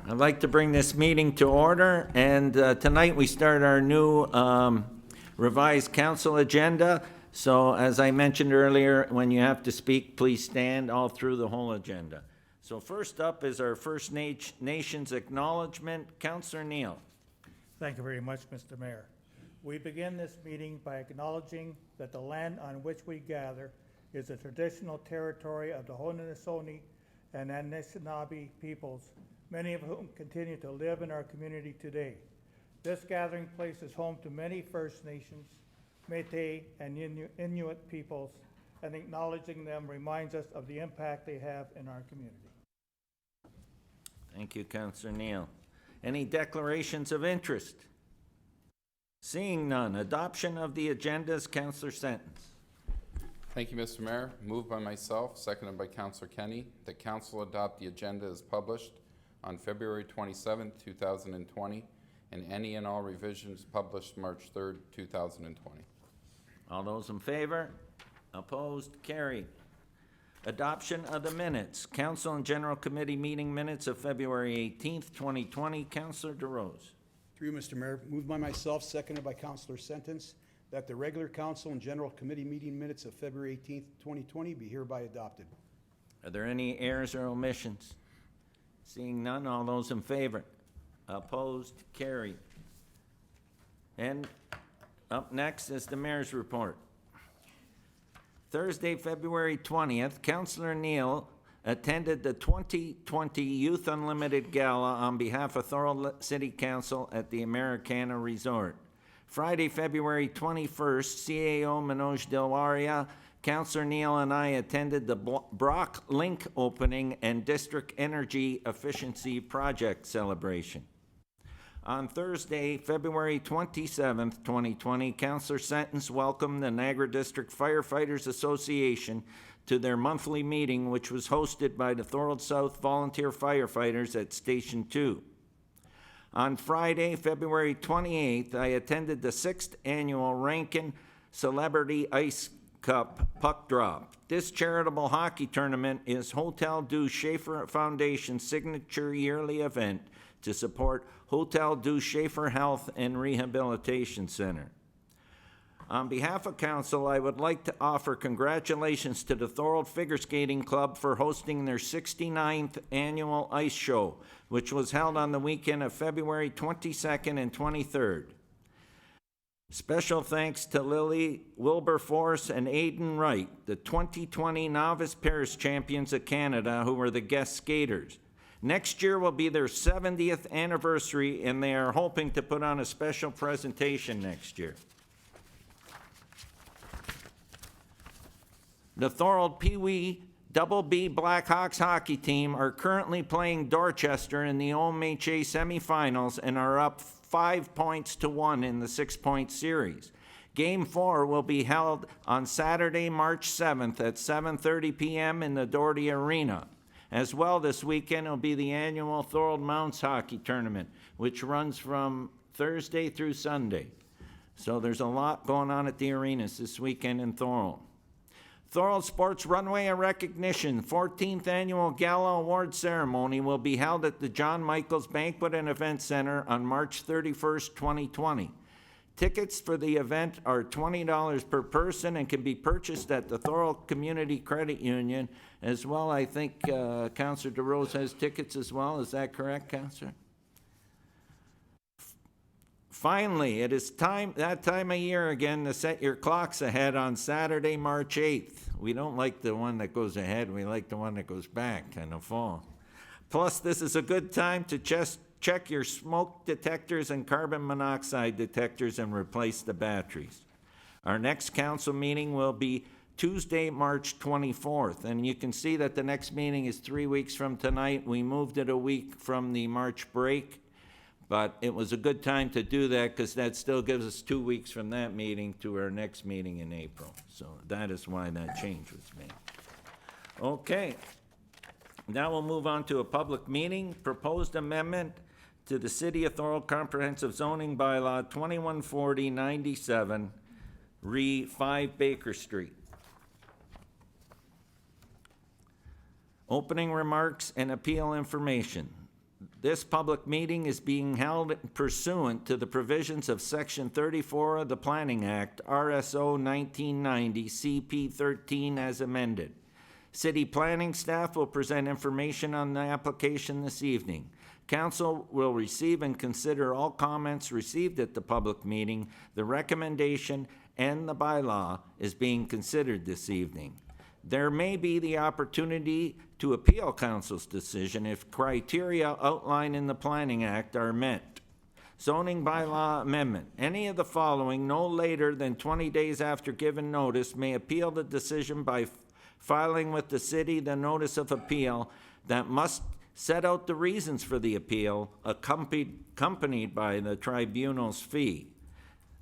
I'd like to bring this meeting to order, and tonight we start our new revised council agenda. So as I mentioned earlier, when you have to speak, please stand all through the whole agenda. So first up is our First Nations acknowledgement. Councillor Neal. Thank you very much, Mr. Mayor. We begin this meeting by acknowledging that the land on which we gather is the traditional territory of the Haudenosaunee and Anishinaabe peoples, many of whom continue to live in our community today. This gathering place is home to many First Nations, Métis, and Inuit peoples, and acknowledging them reminds us of the impact they have in our community. Thank you, Councillor Neal. Any declarations of interest? Seeing none, adoption of the agendas, Councillor Sentence. Thank you, Mr. Mayor. Moved by myself, seconded by Councillor Kenny, that Council adopt the agenda as published on February 27, 2020, and any and all revisions published March 3rd, 2020. All those in favor? Opposed? Carried. Adoption of the minutes. Council and General Committee meeting minutes of February 18th, 2020. Councillor DeRose. Through you, Mr. Mayor, moved by myself, seconded by Councillor Sentence, that the regular Council and General Committee meeting minutes of February 18th, 2020 be hereby adopted. Are there any errors or omissions? Seeing none, all those in favor? Opposed? Carried. And up next is the Mayor's report. Thursday, February 20th, Councillor Neal attended the 2020 Youth Unlimited Gala on behalf of Thorold City Council at the Americana Resort. Friday, February 21st, CAO Manoj Dilwaria, Councillor Neal and I attended the Brock Link opening and District Energy Efficiency Project celebration. On Thursday, February 27th, 2020, Councillor Sentence welcomed the Niagara District Firefighters Association to their monthly meeting, which was hosted by the Thorold South Volunteer Firefighters at Station 2. On Friday, February 28th, I attended the 6th annual Rankin Celebrity Ice Cup Puck Drop. This charitable hockey tournament is Hotel du Schaefer Foundation's signature yearly event to support Hotel du Schaefer Health and Rehabilitation Center. On behalf of Council, I would like to offer congratulations to the Thorold Figure Skating Club for hosting their 69th annual ice show, which was held on the weekend of February 22nd and 23rd. Special thanks to Lily Wilberforce and Aidan Wright, the 2020 Novice Paris Champions of Canada, who were the guest skaters. Next year will be their 70th anniversary, and they are hoping to put on a special presentation next year. The Thorold Pee Wee Double B Blackhawks hockey team are currently playing Dorchester in the OMHA semifinals and are up 5-1 in the 6-point series. Game 4 will be held on Saturday, March 7th at 7:30 p.m. in the Doherty Arena. As well, this weekend will be the annual Thorold Mounts Hockey Tournament, which runs from Thursday through Sunday. So there's a lot going on at the arenas this weekend in Thorold. Thorold Sports Runway of Recognition 14th Annual Gala Award Ceremony will be held at the John Michaels Banquet and Event Center on March 31st, 2020. Tickets for the event are $20 per person and can be purchased at the Thorold Community Credit Union as well. I think Councillor DeRose has tickets as well. Is that correct, Councillor? Finally, it is that time of year again to set your clocks ahead on Saturday, March 8th. We don't like the one that goes ahead. We like the one that goes back in the fall. Plus, this is a good time to check your smoke detectors and carbon monoxide detectors and replace the batteries. Our next council meeting will be Tuesday, March 24th, and you can see that the next meeting is 3 weeks from tonight. We moved it a week from the March break, but it was a good time to do that because that still gives us 2 weeks from that meeting to our next meeting in April. So that is why that change was made. Okay, now we'll move on to a public meeting. Proposed amendment to the City of Thorold Comprehensive Zoning Bylaw 2140-97, re 5 Baker Street. Opening remarks and appeal information. This public meeting is being held pursuant to the provisions of Section 34 of the Planning Act, RSO 1990, CP 13 as amended. City planning staff will present information on the application this evening. Council will receive and consider all comments received at the public meeting. The recommendation and the bylaw is being considered this evening. There may be the opportunity to appeal council's decision if criteria outlined in the Planning Act are met. Zoning bylaw amendment. Any of the following, no later than 20 days after given notice, may appeal the decision by filing with the city the notice of appeal that must set out the reasons for the appeal, accompanied by the tribunal's fee.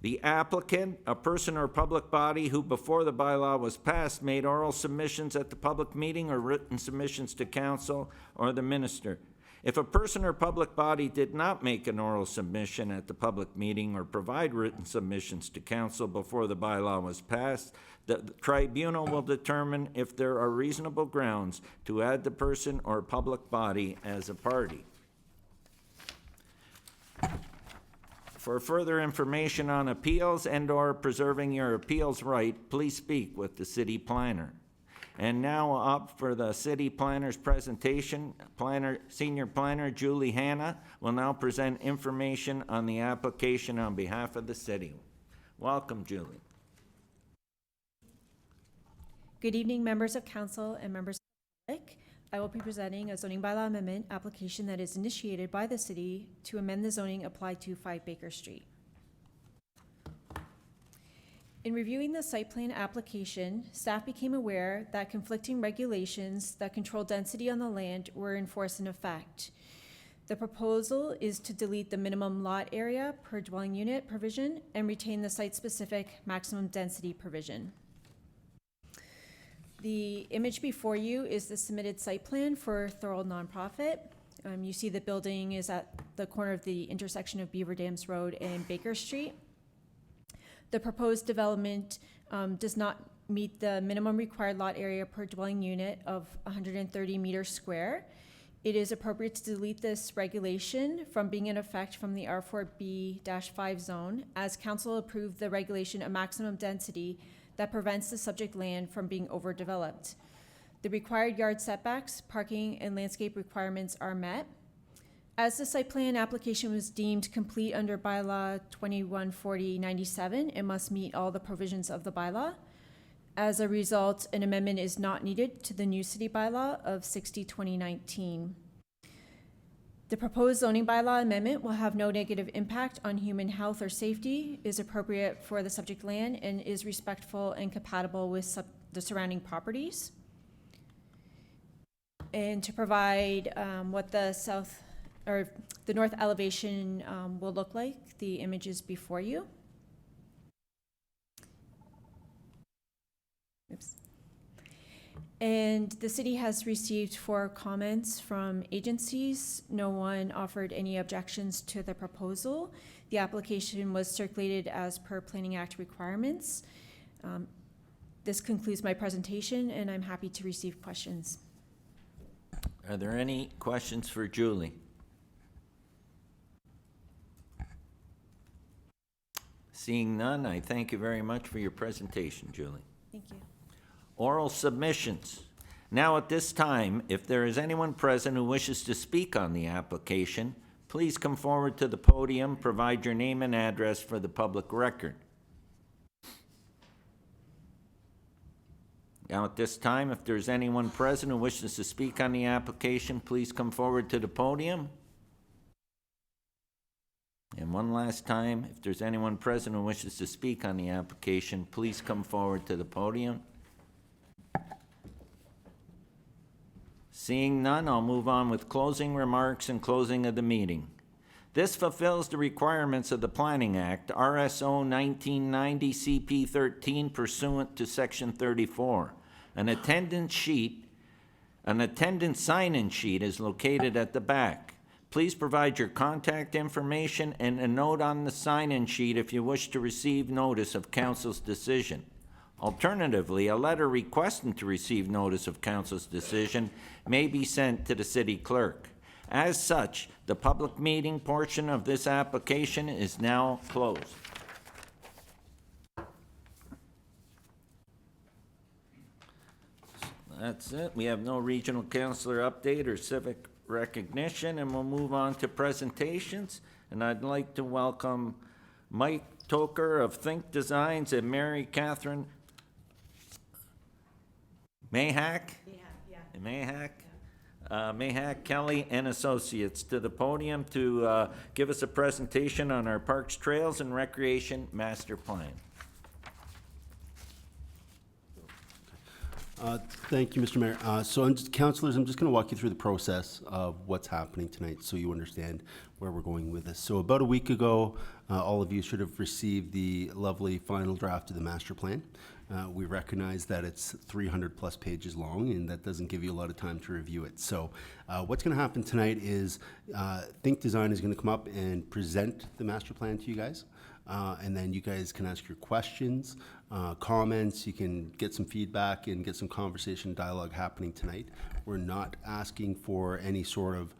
The applicant, a person or public body who before the bylaw was passed made oral submissions at the public meeting or written submissions to council or the minister. If a person or public body did not make an oral submission at the public meeting or provide written submissions to council before the bylaw was passed, the tribunal will determine if there are reasonable grounds to add the person or public body as a party. For further information on appeals and/or preserving your appeals right, please speak with the city planner. And now up for the city planner's presentation, Senior Planner Julie Hanna will now present information on the application on behalf of the city. Welcome, Julie. Good evening, members of council and members of the public. I will be presenting a zoning bylaw amendment application that is initiated by the city to amend the zoning applied to 5 Baker Street. In reviewing the site plan application, staff became aware that conflicting regulations that control density on the land were in force and effect. The proposal is to delete the minimum lot area per dwelling unit provision and retain the site-specific maximum density provision. The image before you is the submitted site plan for Thorold nonprofit. You see the building is at the corner of the intersection of Beaver Dams Road and Baker Street. The proposed development does not meet the minimum required lot area per dwelling unit of 130 meters square. It is appropriate to delete this regulation from being in effect from the R4B-5 zone, as council approved the regulation of maximum density that prevents the subject land from being overdeveloped. The required yard setbacks, parking, and landscape requirements are met. As the site plan application was deemed complete under bylaw 2140-97, it must meet all the provisions of the bylaw. As a result, an amendment is not needed to the new city bylaw of 60/2019. The proposed zoning bylaw amendment will have no negative impact on human health or safety, is appropriate for the subject land, and is respectful and compatible with the surrounding properties. And to provide what the north elevation will look like, the image is before you. Oops. And the city has received 4 comments from agencies. No one offered any objections to the proposal. The application was circulated as per Planning Act requirements. This concludes my presentation, and I'm happy to receive questions. Are there any questions for Julie? Seeing none, I thank you very much for your presentation, Julie. Thank you. Oral submissions. Now at this time, if there is anyone present who wishes to speak on the application, please come forward to the podium, provide your name and address for the public record. Now at this time, if there's anyone present who wishes to speak on the application, please come forward to the podium. And one last time, if there's anyone present who wishes to speak on the application, please come forward to the podium. Seeing none, I'll move on with closing remarks and closing of the meeting. This fulfills the requirements of the Planning Act, RSO 1990 CP 13 pursuant to Section 34. An attendance sign-in sheet is located at the back. Please provide your contact information and a note on the sign-in sheet if you wish to receive notice of council's decision. Alternatively, a letter requesting to receive notice of council's decision may be sent to the city clerk. As such, the public meeting portion of this application is now closed. That's it. We have no regional councillor update or civic recognition, and we'll move on to presentations. And I'd like to welcome Mike Toker of Think Designs and Mary Catherine Mahak? Mahak Kelly and Associates to the podium to give us a presentation on our Parks, Trails, and Recreation Master Plan. Thank you, Mr. Mayor. Councilors, I'm just going to walk you through the process of what's happening tonight so you understand where we're going with this. So about a week ago, all of you should have received the lovely final draft of the master plan. We recognize that it's 300 plus pages long, and that doesn't give you a lot of time to review it. So what's going to happen tonight is Think Design is going to come up and present the master plan to you guys. And then you guys can ask your questions, comments, you can get some feedback and get some conversation dialogue happening tonight. We're not asking for any sort of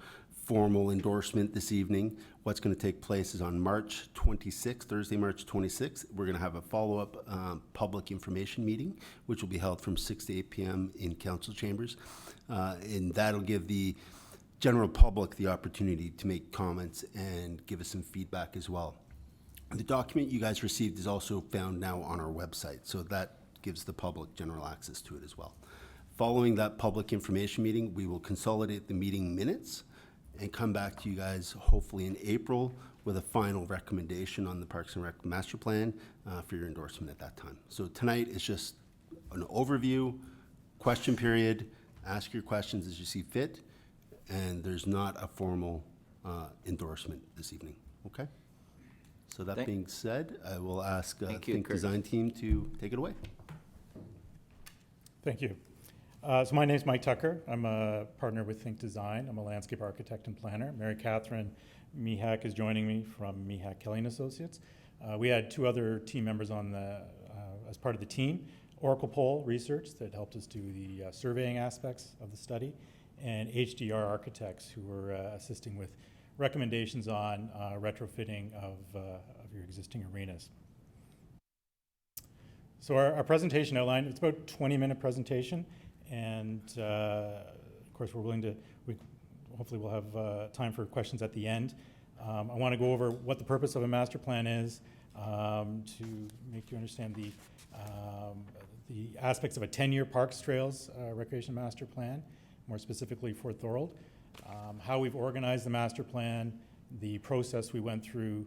formal endorsement this evening. What's going to take place is on March 26th, Thursday, March 26th, we're going to have a follow-up public information meeting, which will be held from 6 to 8 p.m. in council chambers. And that'll give the general public the opportunity to make comments and give us some feedback as well. The document you guys received is also found now on our website, so that gives the public general access to it as well. Following that public information meeting, we will consolidate the meeting minutes and come back to you guys hopefully in April with a final recommendation on the Parks and Rec Master Plan for your endorsement at that time. So tonight is just an overview, question period, ask your questions as you see fit, and there's not a formal endorsement this evening, okay? So that being said, I will ask Think Design team to take it away. Thank you. So my name is Mike Tucker. I'm a partner with Think Design. I'm a landscape architect and planner. Mary Catherine Mihak is joining me from Mihak Kelly and Associates. We had two other team members on the as part of the team, Oracle Poll Research that helped us do the surveying aspects of the study, and HDR Architects who were assisting with recommendations on retrofitting of your existing arenas. So our presentation outline, it's about a 20-minute presentation, and of course we're willing to, hopefully we'll have time for questions at the end. I want to go over what the purpose of a master plan is, to make you understand the aspects of a 10-year Parks, Trails, Recreation Master Plan, more specifically for Thorold. How we've organized the master plan, the process we went through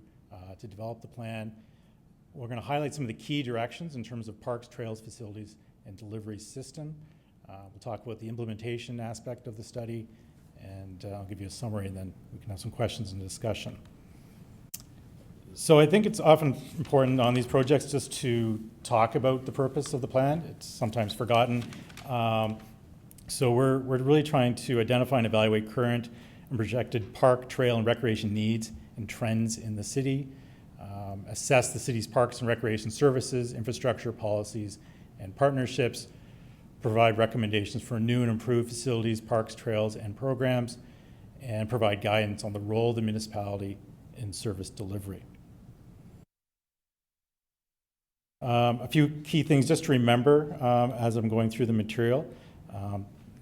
to develop the plan. We're going to highlight some of the key directions in terms of parks, trails, facilities, and delivery system. We'll talk about the implementation aspect of the study, and I'll give you a summary, and then we can have some questions and discussion. So I think it's often important on these projects just to talk about the purpose of the plan. It's sometimes forgotten. So we're really trying to identify and evaluate current and projected park, trail, and recreation needs and trends in the city, assess the city's parks and recreation services, infrastructure, policies, and partnerships, provide recommendations for new and improved facilities, parks, trails, and programs, and provide guidance on the role of the municipality in service delivery. A few key things just to remember as I'm going through the material.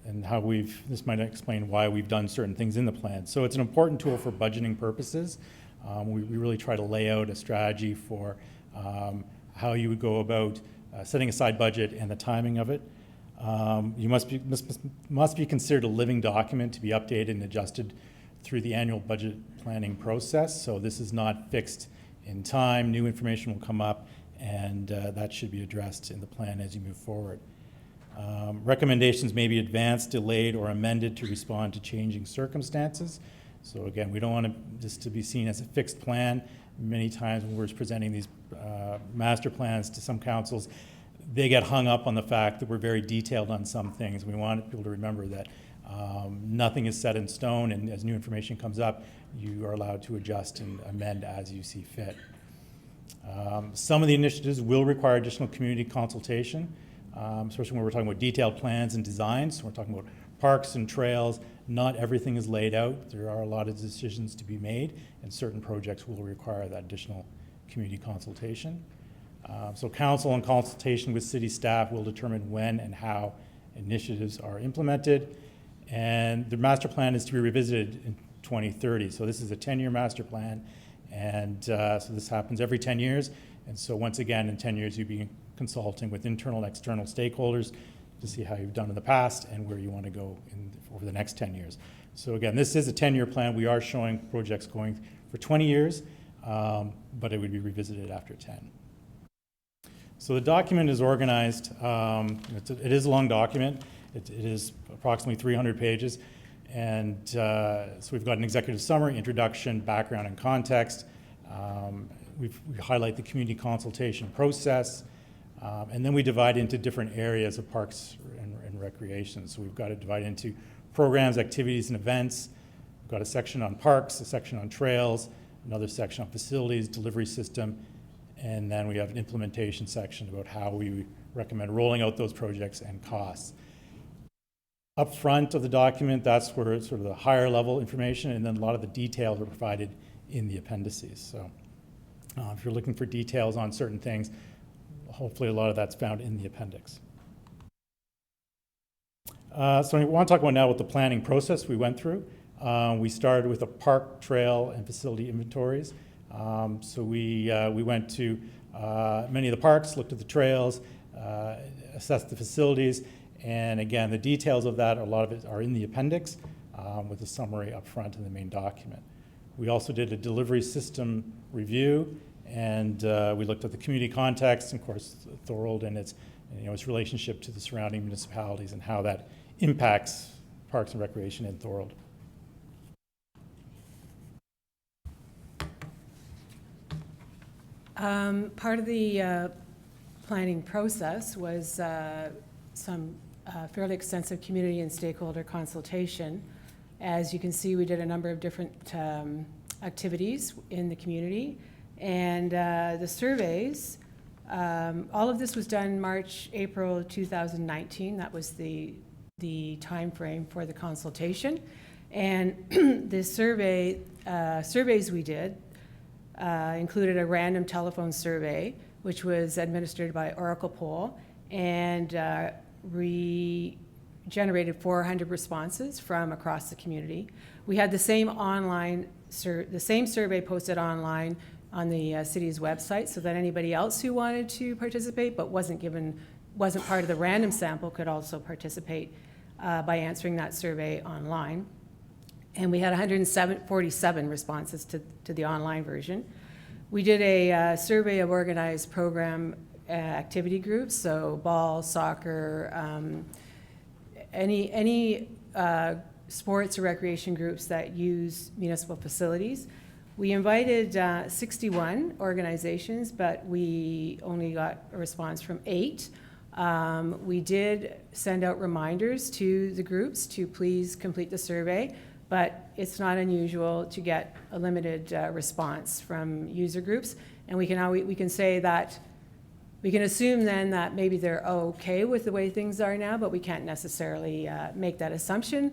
And how this might explain why we've done certain things in the plan. So it's an important tool for budgeting purposes. We really try to lay out a strategy for how you would go about setting aside budget and the timing of it. You must be considered a living document to be updated and adjusted through the annual budget planning process. So this is not fixed in time. New information will come up, and that should be addressed in the plan as you move forward. Recommendations may be advanced, delayed, or amended to respond to changing circumstances. So again, we don't want this to be seen as a fixed plan. Many times when we're presenting these master plans to some councils, they get hung up on the fact that we're very detailed on some things. We want people to remember that nothing is set in stone, and as new information comes up, you are allowed to adjust and amend as you see fit. Some of the initiatives will require additional community consultation. Especially when we're talking about detailed plans and designs. We're talking about parks and trails Not everything is laid out. There are a lot of decisions to be made, and certain projects will require that additional community consultation. So council, in consultation with city staff, will determine when and how initiatives are implemented. And the master plan is to be revisited in 2030. So this is a 10-year master plan, and so this happens every 10 years. And so once again, in 10 years, you'll be consulting with internal and external stakeholders to see how you've done in the past and where you want to go over the next 10 years. So again, this is a 10-year plan. We are showing projects going for 20 years, but it would be revisited after 10. So the document is organized. It is a long document. It is approximately 300 pages. And so we've got an executive summary, introduction, background, and context. We highlight the community consultation process. And then we divide into different areas of parks and recreation. So we've got it divided into programs, activities, and events. We've got a section on parks, a section on trails, another section on facilities, delivery system, and then we have an implementation section about how we recommend rolling out those projects and costs. Up front of the document, that's where it's sort of the higher level information, and then a lot of the details are provided in the appendices. So if you're looking for details on certain things, hopefully a lot of that's found in the appendix. So I want to talk about now what the planning process we went through. We started with a park, trail, and facility inventories. So we went to many of the parks, looked at the trails, assessed the facilities, and again, the details of that, a lot of it are in the appendix with a summary up front in the main document. We also did a delivery system review, and we looked at the community context, and of course, Thorold and its relationship to the surrounding municipalities and how that impacts parks and recreation in Thorold. Part of the planning process was some fairly extensive community and stakeholder consultation. As you can see, we did a number of different activities in the community, and the surveys, all of this was done March, April 2019. That was the time frame for the consultation. And the surveys we did included a random telephone survey, which was administered by Oracle Poll, and we generated 400 responses from across the community. We had the same survey posted online on the city's website, so that anybody else who wanted to participate but wasn't part of the random sample could also participate by answering that survey online. And we had 147 responses to the online version. We did a survey of organized program activity groups, so ball, soccer, any sports or recreation groups that use municipal facilities. We invited 61 organizations, but we only got a response from 8. We did send out reminders to the groups to please complete the survey, but it's not unusual to get a limited response from user groups. And we can say that, we can assume then that maybe they're okay with the way things are now, but we can't necessarily make that assumption.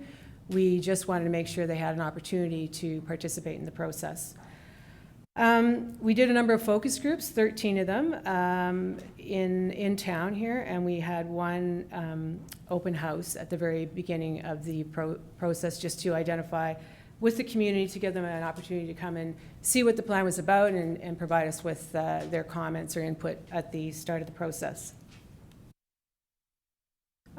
We just wanted to make sure they had an opportunity to participate in the process. We did a number of focus groups, 13 of them in town here, and we had one open house at the very beginning of the process just to identify with the community, to give them an opportunity to come and see what the plan was about and provide us with their comments or input at the start of the process.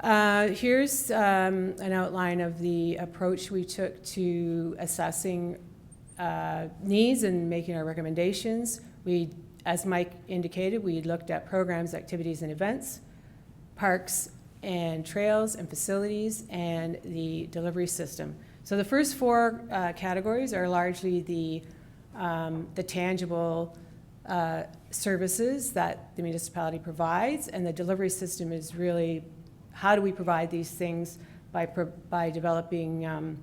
Here's an outline of the approach we took to assessing needs and making our recommendations. As Mike indicated, we looked at programs, activities, and events, parks and trails and facilities, and the delivery system. So the first 4 categories are largely the tangible services that the municipality provides, and the delivery system is really how do we provide these things by developing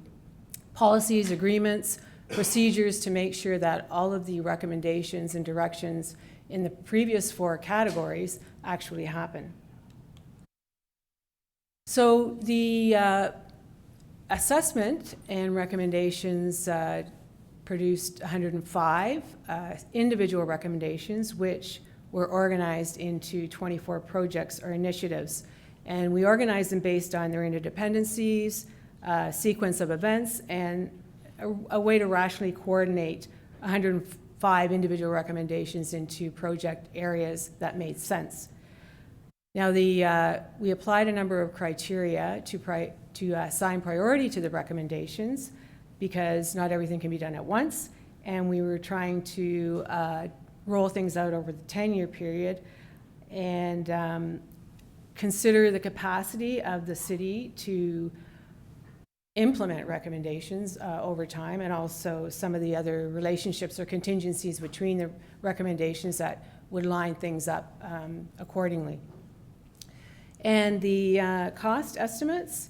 policies, agreements, procedures to make sure that all of the recommendations and directions in the previous 4 categories actually happen. So the assessment and recommendations produced 105 individual recommendations, which were organized into 24 projects or initiatives. And we organized them based on their interdependencies, sequence of events, and a way to rationally coordinate 105 individual recommendations into project areas that made sense. Now, we applied a number of criteria to assign priority to the recommendations, because not everything can be done at once, and we were trying to roll things out over the 10-year period and consider the capacity of the city to implement recommendations over time, and also some of the other relationships or contingencies between the recommendations that would line things up accordingly. And the cost estimates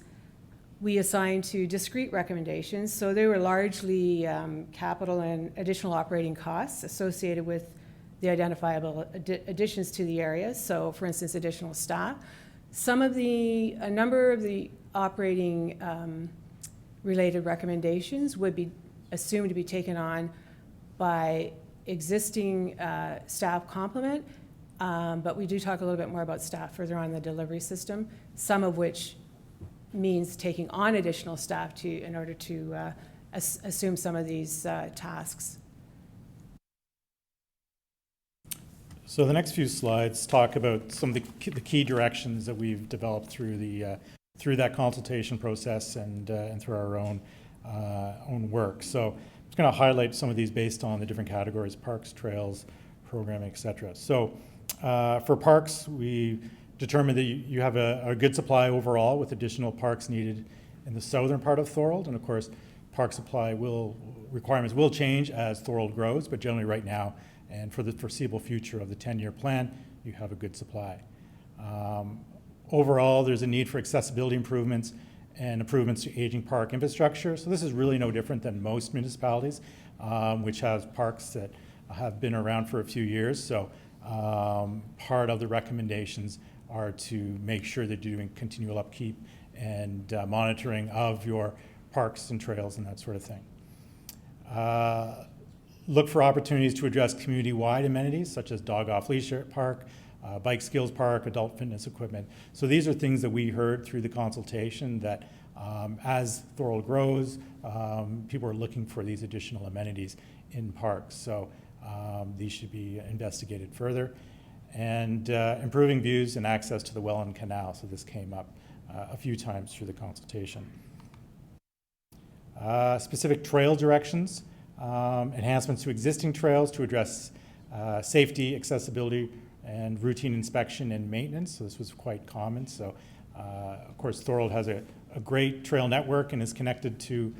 we assigned to discrete recommendations, so they were largely capital and additional operating costs associated with the identifiable additions to the areas. So, for instance, additional staff. A number of the operating related recommendations would be assumed to be taken on by existing staff complement, but we do talk a little bit more about staff further on in the delivery system, some of which means taking on additional staff in order to assume some of these tasks. So the next few slides talk about some of the key directions that we've developed through that consultation process and through our own work. So I'm just going to highlight some of these based on the different categories: parks, trails, programming, etc. So for parks, we determined that you have a good supply overall, with additional parks needed in the southern part of Thorold, and of course, park supply requirements will change as Thorold grows, but generally right now, and for the foreseeable future of the 10-year plan, you have a good supply. Overall, there's a need for accessibility improvements and improvements to aging park infrastructure. So this is really no different than most municipalities, which have parks that have been around for a few years. So part of the recommendations are to make sure that you're doing continual upkeep and monitoring of your parks and trails and that sort of thing. Look for opportunities to address community-wide amenities such as dog off-leash park, bike skills park, adult fitness equipment. So these are things that we heard through the consultation that as Thorold grows, people are looking for these additional amenities in parks. So these should be investigated further. And improving views and access to the Welland Canal. So this came up a few times through the consultation. Specific trail directions, enhancements to existing trails to address safety, accessibility, and routine inspection and maintenance. So this was quite common. So of course, Thorold has a great trail network and is connected to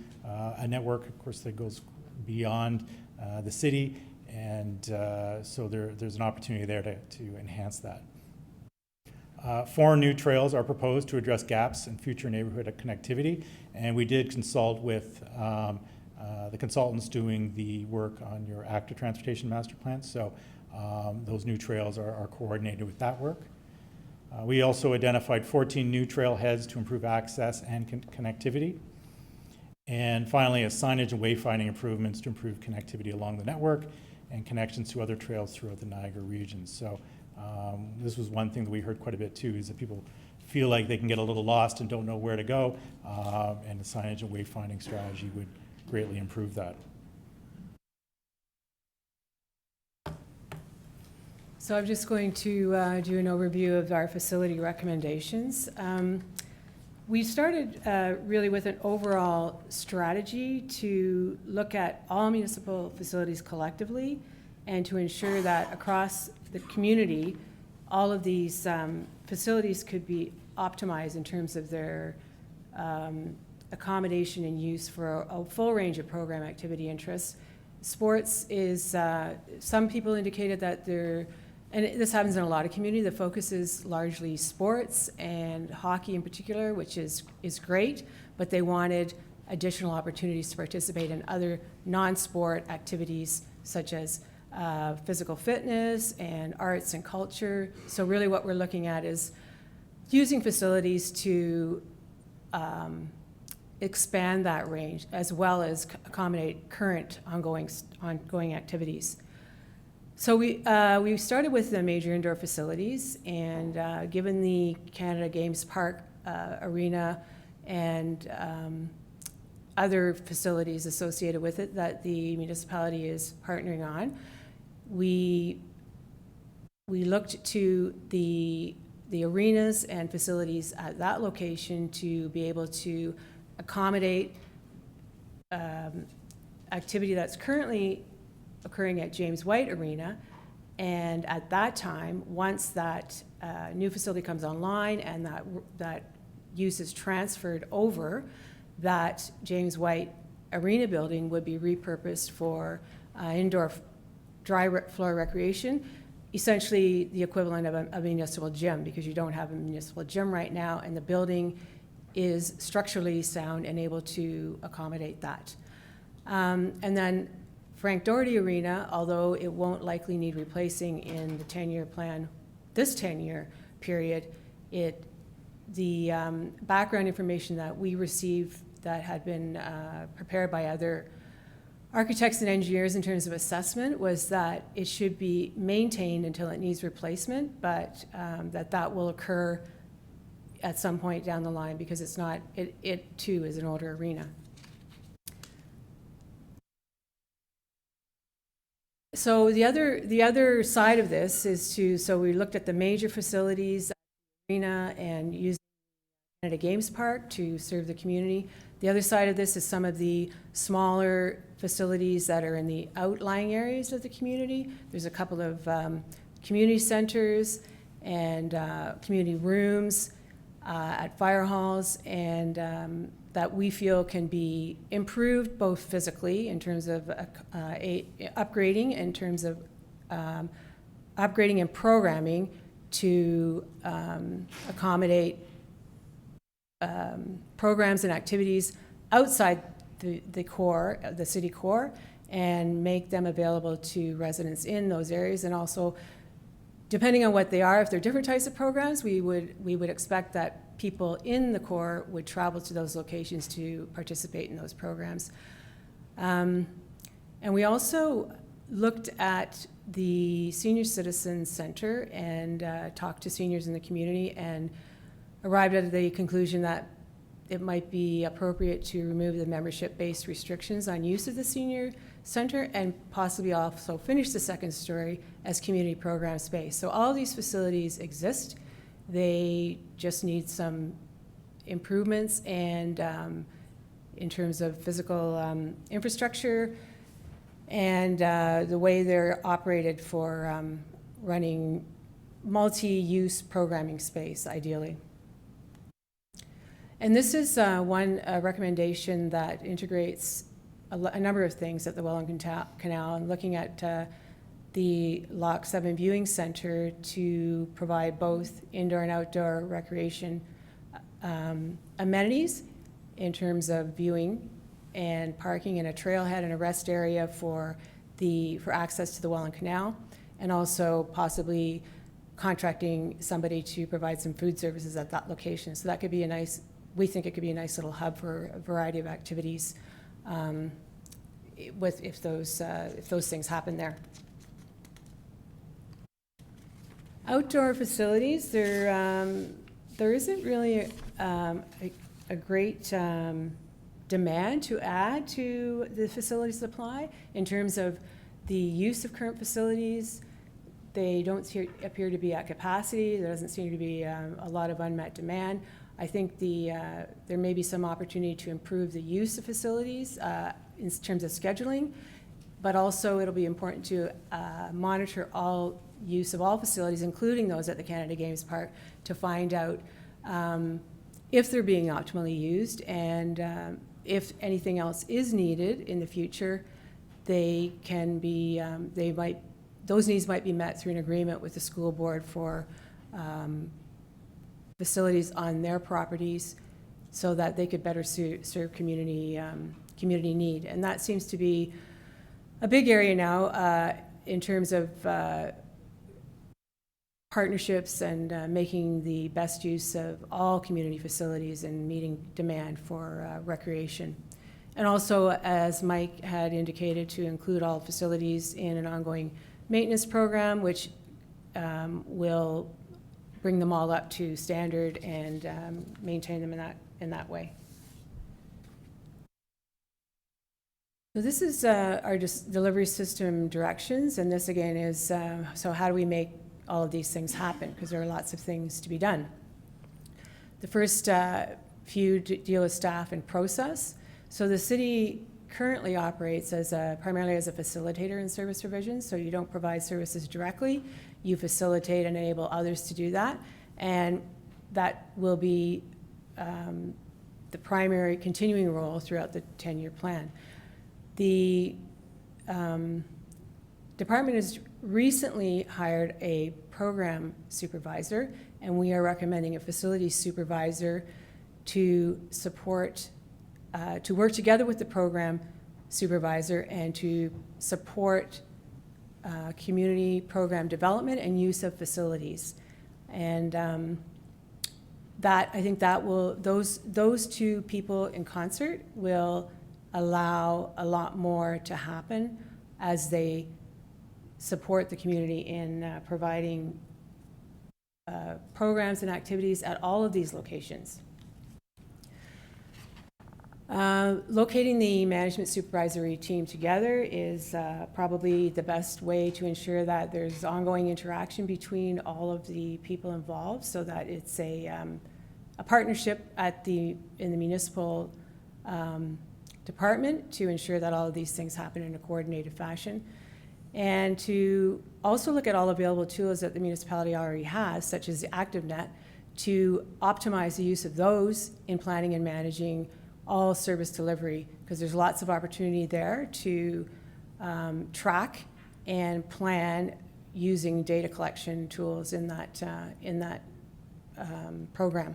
a network, of course, that goes beyond the city. And so there's an opportunity there to enhance that. 4 new trails are proposed to address gaps in future neighborhood connectivity. And we did consult with the consultants doing the work on your active transportation master plan. So those new trails are coordinated with that work. We also identified 14 new trailheads to improve access and connectivity. And finally, signage and wayfinding improvements to improve connectivity along the network and connections to other trails throughout the Niagara region. So this was one thing that we heard quite a bit too, is that people feel like they can get a little lost and don't know where to go, and the signage and wayfinding strategy would greatly improve that. So I'm just going to do an overview of our facility recommendations. We started really with an overall strategy to look at all municipal facilities collectively and to ensure that across the community, all of these facilities could be optimized in terms of their accommodation and use for a full range of program activity interests. Sports is, some people indicated that and this happens in a lot of community, the focus is largely sports and hockey in particular, which is great, but they wanted additional opportunities to participate in other non-sport activities such as physical fitness and arts and culture. So really what we're looking at is using facilities to expand that range as well as accommodate current ongoing activities. So we started with the major indoor facilities, and given the Canada Games Park arena and other facilities associated with it that the municipality is partnering on, we looked to the arenas and facilities at that location to be able to accommodate activity that's currently occurring at James White Arena. And at that time, once that new facility comes online and that use is transferred over, that James White Arena building would be repurposed for indoor dry floor recreation, essentially the equivalent of a municipal gym, because you don't have a municipal gym right now, and the building is structurally sound and able to accommodate that. And then Frank Doherty Arena, although it won't likely need replacing in the 10-year plan, this 10-year period, the background information that we received that had been prepared by other architects and engineers in terms of assessment was that it should be maintained until it needs replacement, but that will occur at some point down the line, because it too is an older arena. So the other side of this is so we looked at the major facilities, arena, and used Canada Games Park to serve the community. The other side of this is some of the smaller facilities that are in the outlying areas of the community. There's a couple of community centers and community rooms at fire halls, and that we feel can be improved both physically in terms of upgrading, in terms of upgrading and programming to accommodate programs and activities outside the core, the city core, and make them available to residents in those areas. And also, depending on what they are, if they're different types of programs, we would expect that people in the core would travel to those locations to participate in those programs. And we also looked at the Senior Citizen Center and talked to seniors in the community, and arrived at the conclusion that it might be appropriate to remove the membership-based restrictions on use of the senior center, and possibly also finish the second story as community program space. So all these facilities exist. They just need some improvements, and in terms of physical infrastructure and the way they're operated for running multi-use programming space, ideally. And this is one recommendation that integrates a number of things at the Welland Canal, and looking at the Lock 7 Viewing Center to provide both indoor and outdoor recreation amenities in terms of viewing and parking, and a trailhead and a rest area for access to the Welland Canal, and also possibly contracting somebody to provide some food services at that location. So that could be we think it could be a nice little hub for a variety of activities if those things happen there. Outdoor facilities, there isn't really a great demand to add to the facility supply in terms of the use of current facilities. They don't appear to be at capacity. There doesn't seem to be a lot of unmet demand. I think there may be some opportunity to improve the use of facilities in terms of scheduling, but also it'll be important to monitor all use of all facilities, including those at the Canada Games Park, to find out if they're being optimally used, and if anything else is needed in the future, they can be, those needs might be met through an agreement with the school board for facilities on their properties, so that they could better serve community need. And that seems to be a big area now in terms of partnerships and making the best use of all community facilities and meeting demand for recreation. And also, as Mike had indicated, to include all facilities in an ongoing maintenance program, which will bring them all up to standard and maintain them in that way. So this is our delivery system directions, and this again is, so how do we make all of these things happen? Because there are lots of things to be done. The first few deal with staff and process. So the city currently operates as primarily as a facilitator in service provision, so you don't provide services directly, you facilitate and enable others to do that, and that will be the primary continuing role throughout the 10-year plan. The department has recently hired a program supervisor, and we are recommending a facilities supervisor to support, to work together with the program supervisor and to support community program development and use of facilities. And that, I think that will, those two people in concert will allow a lot more to happen as they support the community in providing programs and activities at all of these locations. Locating the management supervisory team together is probably the best way to ensure that there's ongoing interaction between all of the people involved, so that it's a partnership in the municipal department to ensure that all of these things happen in a coordinated fashion. And to also look at all available tools that the municipality already has, such as the ActiveNet, to optimize the use of those in planning and managing all service delivery, because there's lots of opportunity there to track and plan using data collection tools in that program.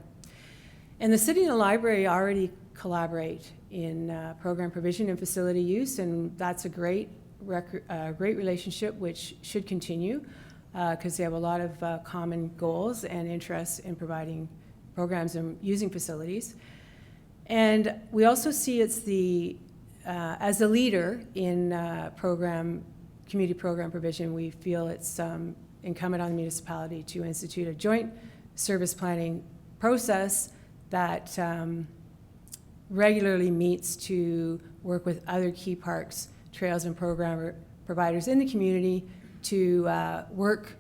And the city and the library already collaborate in program provision and facility use, and that's a great relationship which should continue because they have a lot of common goals and interests in providing programs and using facilities. And we also see it's as a leader in community program provision, we feel it's incumbent on the municipality to institute a joint service planning process that regularly meets to work with other key parks, trails, and program providers in the community to work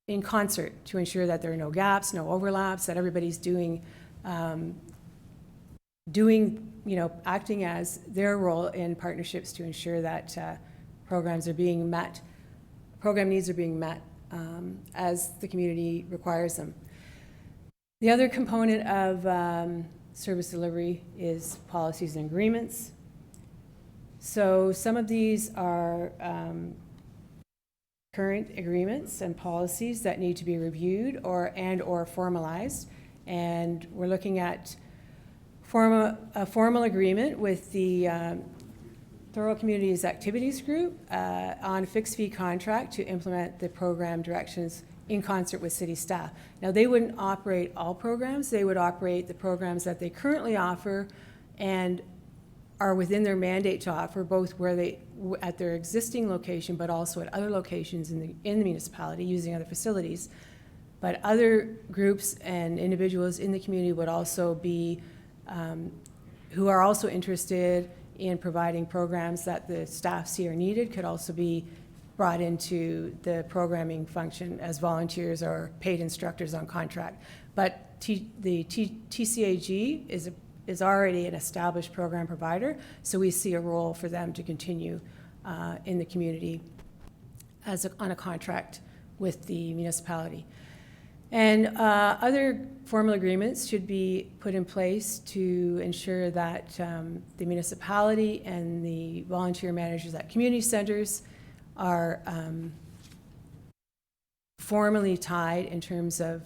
in concert to ensure that there are no gaps, no overlaps, that everybody's acting as their role in partnerships to ensure that programs are being met, program needs are being met as the community requires them. The other component of service delivery is policies and agreements. So some of these are current agreements and policies that need to be reviewed or formalized. And we're looking at a formal agreement with the Thorold Communities Activities Group on a fixed fee contract to implement the program directions in concert with city staff. Now, they wouldn't operate all programs. They would operate the programs that they currently offer and are within their mandate to offer, both at their existing location, but also at other locations in the municipality using other facilities. But other groups and individuals in the community would also be, who are also interested in providing programs that the staff see are needed, could also be brought into the programming function as volunteers or paid instructors on contract. But the TCAG is already an established program provider, so we see a role for them to continue in the community on a contract with the municipality. And other formal agreements should be put in place to ensure that the municipality and the volunteer managers at community centers are formally tied in terms of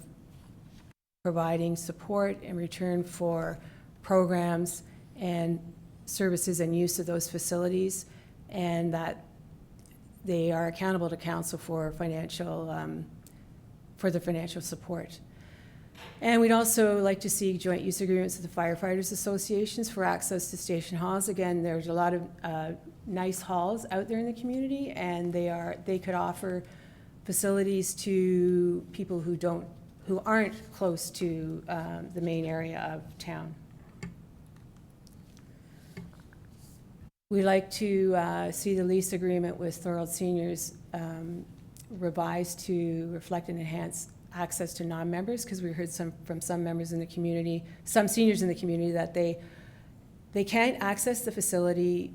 providing support in return for programs and services and use of those facilities, and that they are accountable to council for for the financial support. And we'd also like to see joint use agreements with the firefighters associations for access to station halls. Again, there's a lot of nice halls out there in the community, and they could offer facilities to people who aren't close to the main area of town. We'd like to see the lease agreement with Thorold Seniors revised to reflect and enhance access to non-members, because we heard from some members in the community, some seniors in the community, that they can't access the facility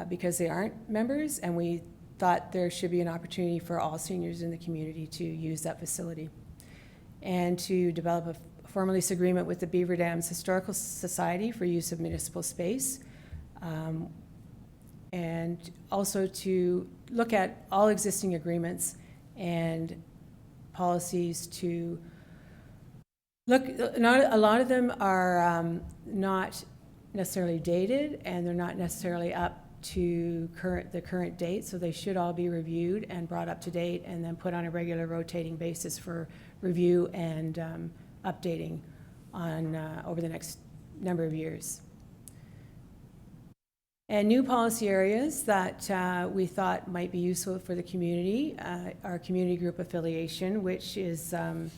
because they aren't members, and we thought there should be an opportunity for all seniors in the community to use that facility. And to develop a formal lease agreement with the Beaver Dams Historical Society for use of municipal space. And also to look at all existing agreements and policies to look, a lot of them are not necessarily dated, and they're not necessarily up to the current date, so they should all be reviewed and brought up to date and then put on a regular rotating basis for review and updating on over the next number of years. And new policy areas that we thought might be useful for the community, our community group affiliation, which is a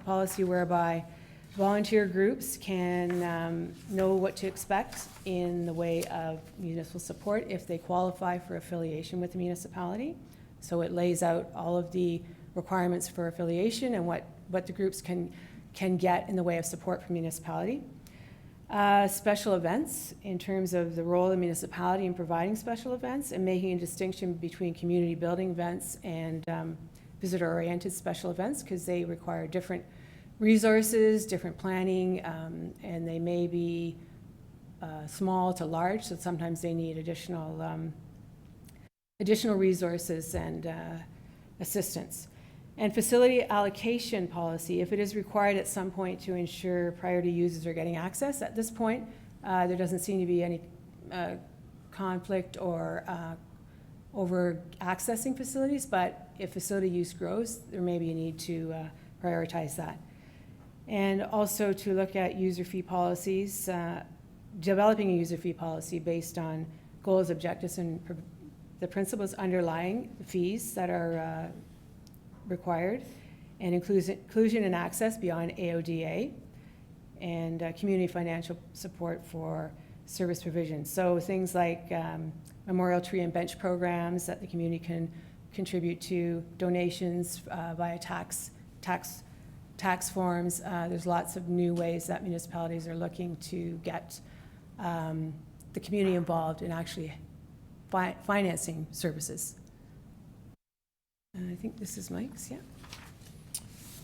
policy whereby volunteer groups can know what to expect in the way of municipal support if they qualify for affiliation with the municipality. So it lays out all of the requirements for affiliation and what the groups can get in the way of support from municipality. Special events, in terms of the role of the municipality in providing special events and making a distinction between community building events and visitor-oriented special events, because they require different resources, different planning, and they may be small to large, so sometimes they need additional resources and assistance. And facility allocation policy, if it is required at some point to ensure priority users are getting access. At this point, there doesn't seem to be any conflict or over accessing facilities, but if facility use grows, there may be a need to prioritize that. And also to look at user fee policies, developing a user fee policy based on goals, objectives, and the principles underlying the fees that are required, and inclusion and access beyond AODA, and community financial support for service provision. So things like memorial tree and bench programs that the community can contribute to, donations via tax forms. There's lots of new ways that municipalities are looking to get the community involved in actually financing services. And I think this is Mike's, yeah.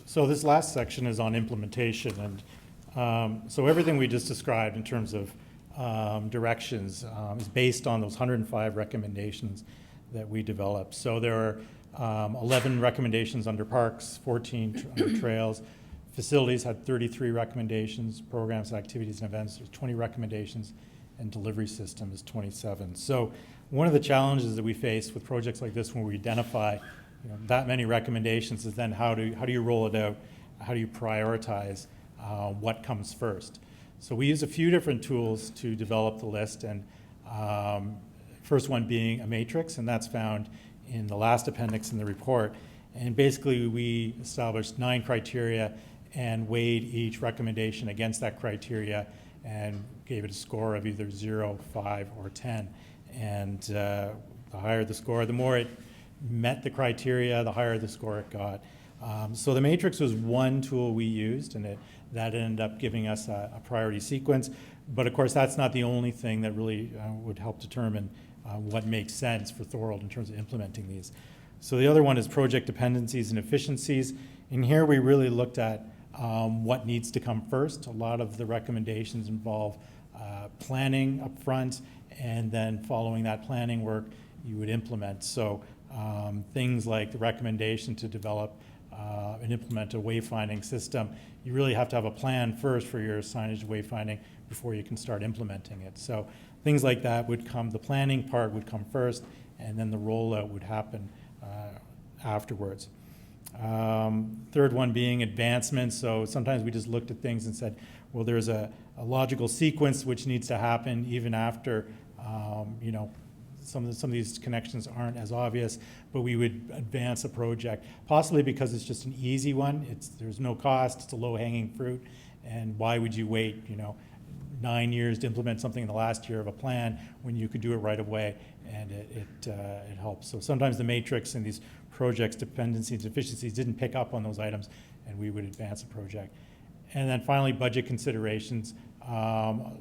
So this last section is on implementation, and so everything we just described in terms of directions is based on those 105 recommendations that we developed. So there are 11 recommendations under parks, 14 under trails. Facilities had 33 recommendations, programs, activities, and events, there's 20 recommendations, and delivery system is 27. So one of the challenges that we face with projects like this when we identify that many recommendations is then how do you roll it out? How do you prioritize what comes first? So we use a few different tools to develop the list, and first one being a matrix, and that's found in the last appendix in the report. And basically we established 9 criteria and weighed each recommendation against that criteria and gave it a score of either 0, 5, or 10. And the higher the score, the more it met the criteria, the higher the score it got. So the matrix was one tool we used, and that ended up giving us a priority sequence. But of course, that's not the only thing that really would help determine what makes sense for Thorold in terms of implementing these. So the other one is project dependencies and efficiencies. And here we really looked at what needs to come first. A lot of the recommendations involve planning up front, and then following that planning work, you would implement. So things like the recommendation to develop and implement a wayfinding system, you really have to have a plan first for your signage wayfinding before you can start implementing it. So things like that would come, the planning part would come first, and then the rollout would happen afterwards. Third one being advancement. So sometimes we just looked at things and said, well, there's a logical sequence which needs to happen even after, you know, some of these connections aren't as obvious, but we would advance a project, possibly because it's just an easy one. There's no cost, it's a low-hanging fruit, and why would you wait, you know, 9 years to implement something in the last year of a plan when you could do it right away, and it helps. So sometimes the matrix and these projects, dependencies, efficiencies didn't pick up on those items, and we would advance a project. And then finally, budget considerations. A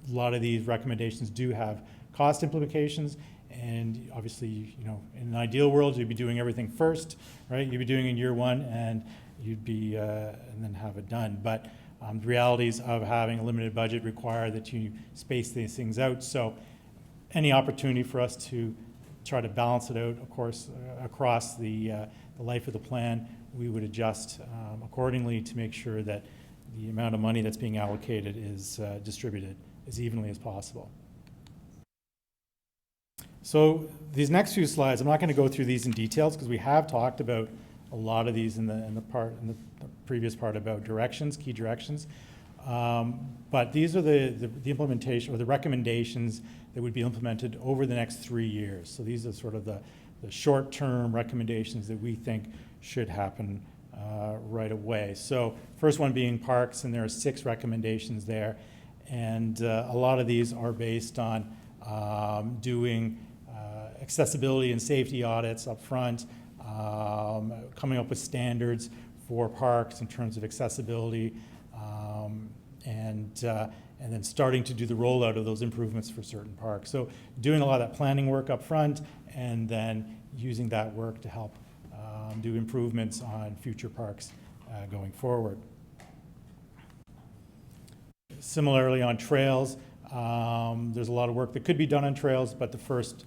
lot of these recommendations do have cost implications, and obviously, you know, in an ideal world, you'd be doing everything first, right? You'd be doing in year one, and you'd be, and then have it done. But the realities of having a limited budget require that you space these things out. So any opportunity for us to try to balance it out, of course, across the life of the plan, we would adjust accordingly to make sure that the amount of money that's being allocated is distributed as evenly as possible. So these next few slides, I'm not going to go through these in details because we have talked about a lot of these in the previous part about directions, key directions. But these are the implementation or the recommendations that would be implemented over the next 3 years. So these are sort of the short-term recommendations that we think should happen right away. So first one being parks, and there are 6 recommendations there. And a lot of these are based on doing accessibility and safety audits up front, coming up with standards for parks in terms of accessibility, and then starting to do the rollout of those improvements for certain parks. So doing a lot of that planning work up front, and then using that work to help do improvements on future parks going forward. Similarly on trails, there's a lot of work that could be done on trails, but the first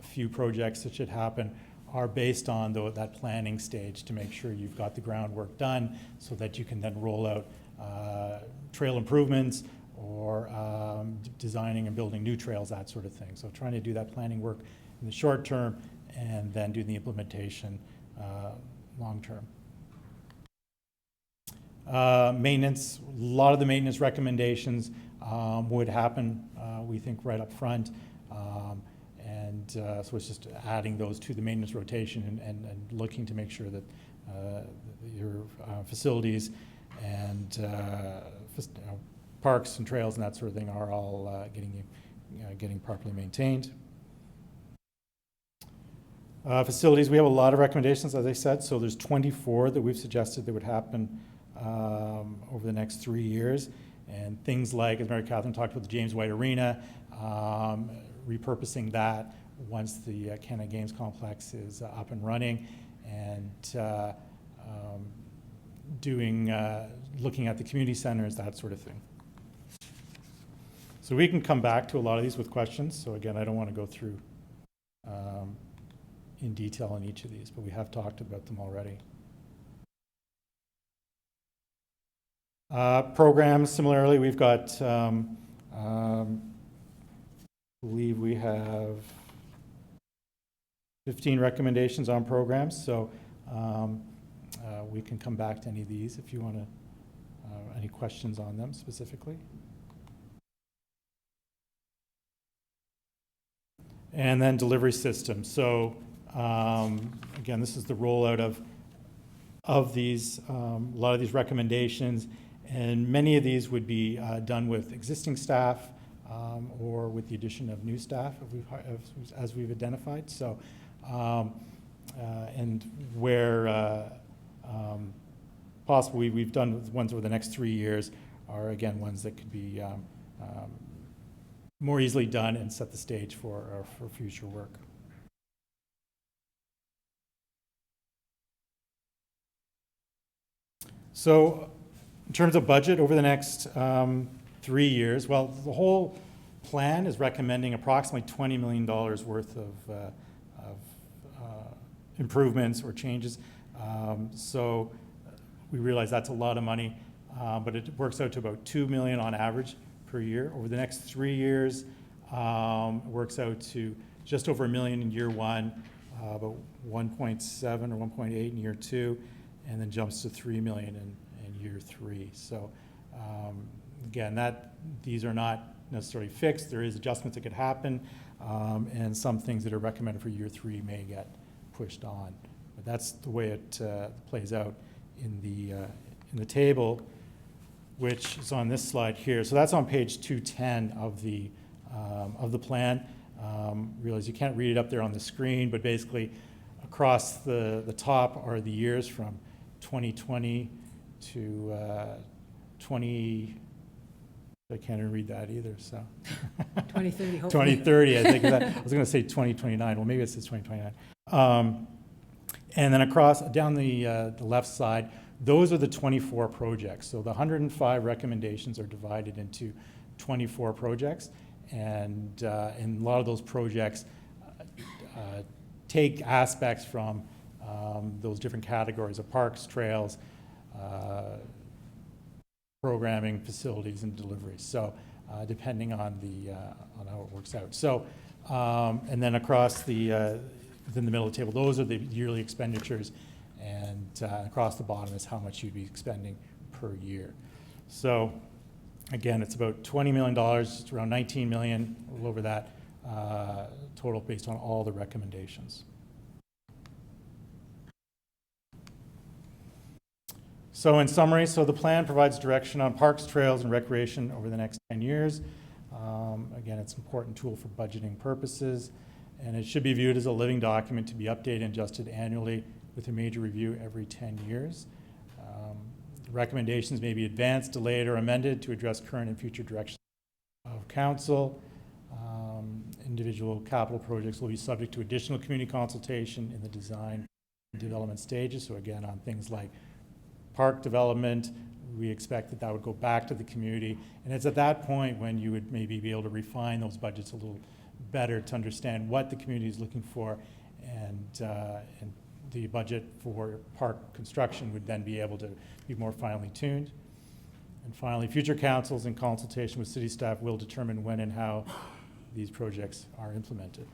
few projects that should happen are based on that planning stage to make sure you've got the groundwork done so that you can then roll out trail improvements or designing and building new trails, that sort of thing. So trying to do that planning work in the short term and then do the implementation long term. Maintenance, a lot of the maintenance recommendations would happen, we think, right up front. So it's just adding those to the maintenance rotation and looking to make sure that your facilities and parks and trails and that sort of thing are all getting properly maintained. Facilities, we have a lot of recommendations, as I said. So there's 24 that we've suggested that would happen over the next 3 years. And things like, as Mary Catherine talked about, the James White Arena, repurposing that once the Canada Games Complex is up and running, and looking at the community centers, that sort of thing. So we can come back to a lot of these with questions. So again, I don't want to go through in detail on each of these, but we have talked about them already. Programs, similarly, we've got, I believe we have 15 recommendations on programs, so we can come back to any of these if you want to, any questions on them specifically. And then delivery systems. So again, this is the rollout of these, a lot of these recommendations, and many of these would be done with existing staff or with the addition of new staff as we've identified. So, and where possible, we've done ones over the next 3 years are again ones that could be more easily done and set the stage for future work. So in terms of budget over the next 3 years, well, the whole plan is recommending approximately $20 million worth of improvements or changes. So we realize that's a lot of money, but it works out to about $2 million on average per year. Over the next 3 years, Works out to just over $1 million in year one, about 1.7 or 1.8 in year two, and then jumps to $3 million in year three. So again, these are not necessarily fixed. There is adjustments that could happen, and some things that are recommended for year three may get pushed on. But that's the way it plays out in the table, which is on this slide here. So that's on page 210 of the plan. Realize you can't read it up there on the screen, but basically across the top are the years from 2020 to 20. I can't even read that either, so. 2030, hopefully. 2030, I think. I was going to say 2029. Well, maybe it says 2029. And then across, down the left side, those are the 24 projects. So the 105 recommendations are divided into 24 projects. And a lot of those projects take aspects from those different categories of parks, trails, programming, facilities, and deliveries. So depending on on how it works out. So and then across within the middle of the table, those are the yearly expenditures, and across the bottom is how much you'd be expending per year. So again, it's about $20 million, it's around $19 million, a little over that total based on all the recommendations. So in summary, the plan provides direction on parks, trails, and recreation over the next 10 years. Again, it's an important tool for budgeting purposes, and it should be viewed as a living document to be updated and adjusted annually with a major review every 10 years. Recommendations may be advanced, delayed, or amended to address current and future directions of council. Individual capital projects will be subject to additional community consultation in the design and development stages. So again, on things like park development, we expect that would go back to the community. And it's at that point when you would maybe be able to refine those budgets a little better to understand what the community is looking for, and the budget for park construction would then be able to be more finely tuned. And finally, future councils in consultation with city staff will determine when and how these projects are implemented.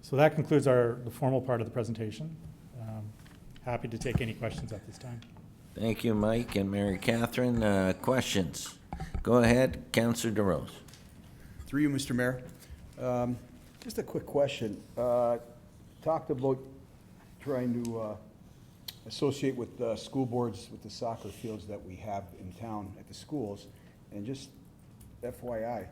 So that concludes the formal part of the presentation. Happy to take any questions at this time. Thank you, Mike and Mary Catherine. Questions? Go ahead, Councillor DeRose. Through you, Mr. Mayor. Just a quick question. Talked about trying to associate with school boards with the soccer fields that we have in town at the schools. And just FYI,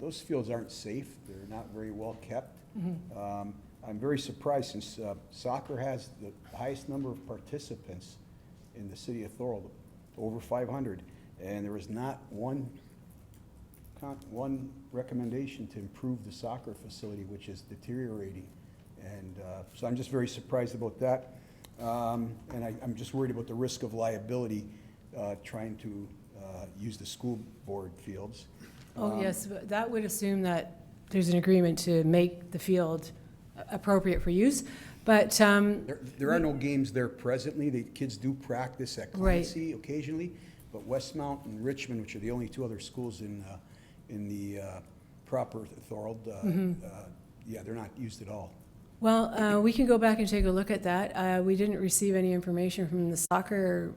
those fields aren't safe. They're not very well kept. Mm-hmm. I'm very surprised since soccer has the highest number of participants in the city of Thorold, over 500, and there was not one recommendation to improve the soccer facility, which is deteriorating. And so I'm just very surprised about that. And I'm just worried about the risk of liability trying to use the school board fields. Oh, yes, but that would assume that there's an agreement to make the field appropriate for use, but there are no games there presently. The kids do practice at Clancy occasionally, but Westmount and Richmond, which are the only two other schools in the proper Thorold, yeah, they're not used at all. Well, we can go back and take a look at that. We didn't receive any information from the soccer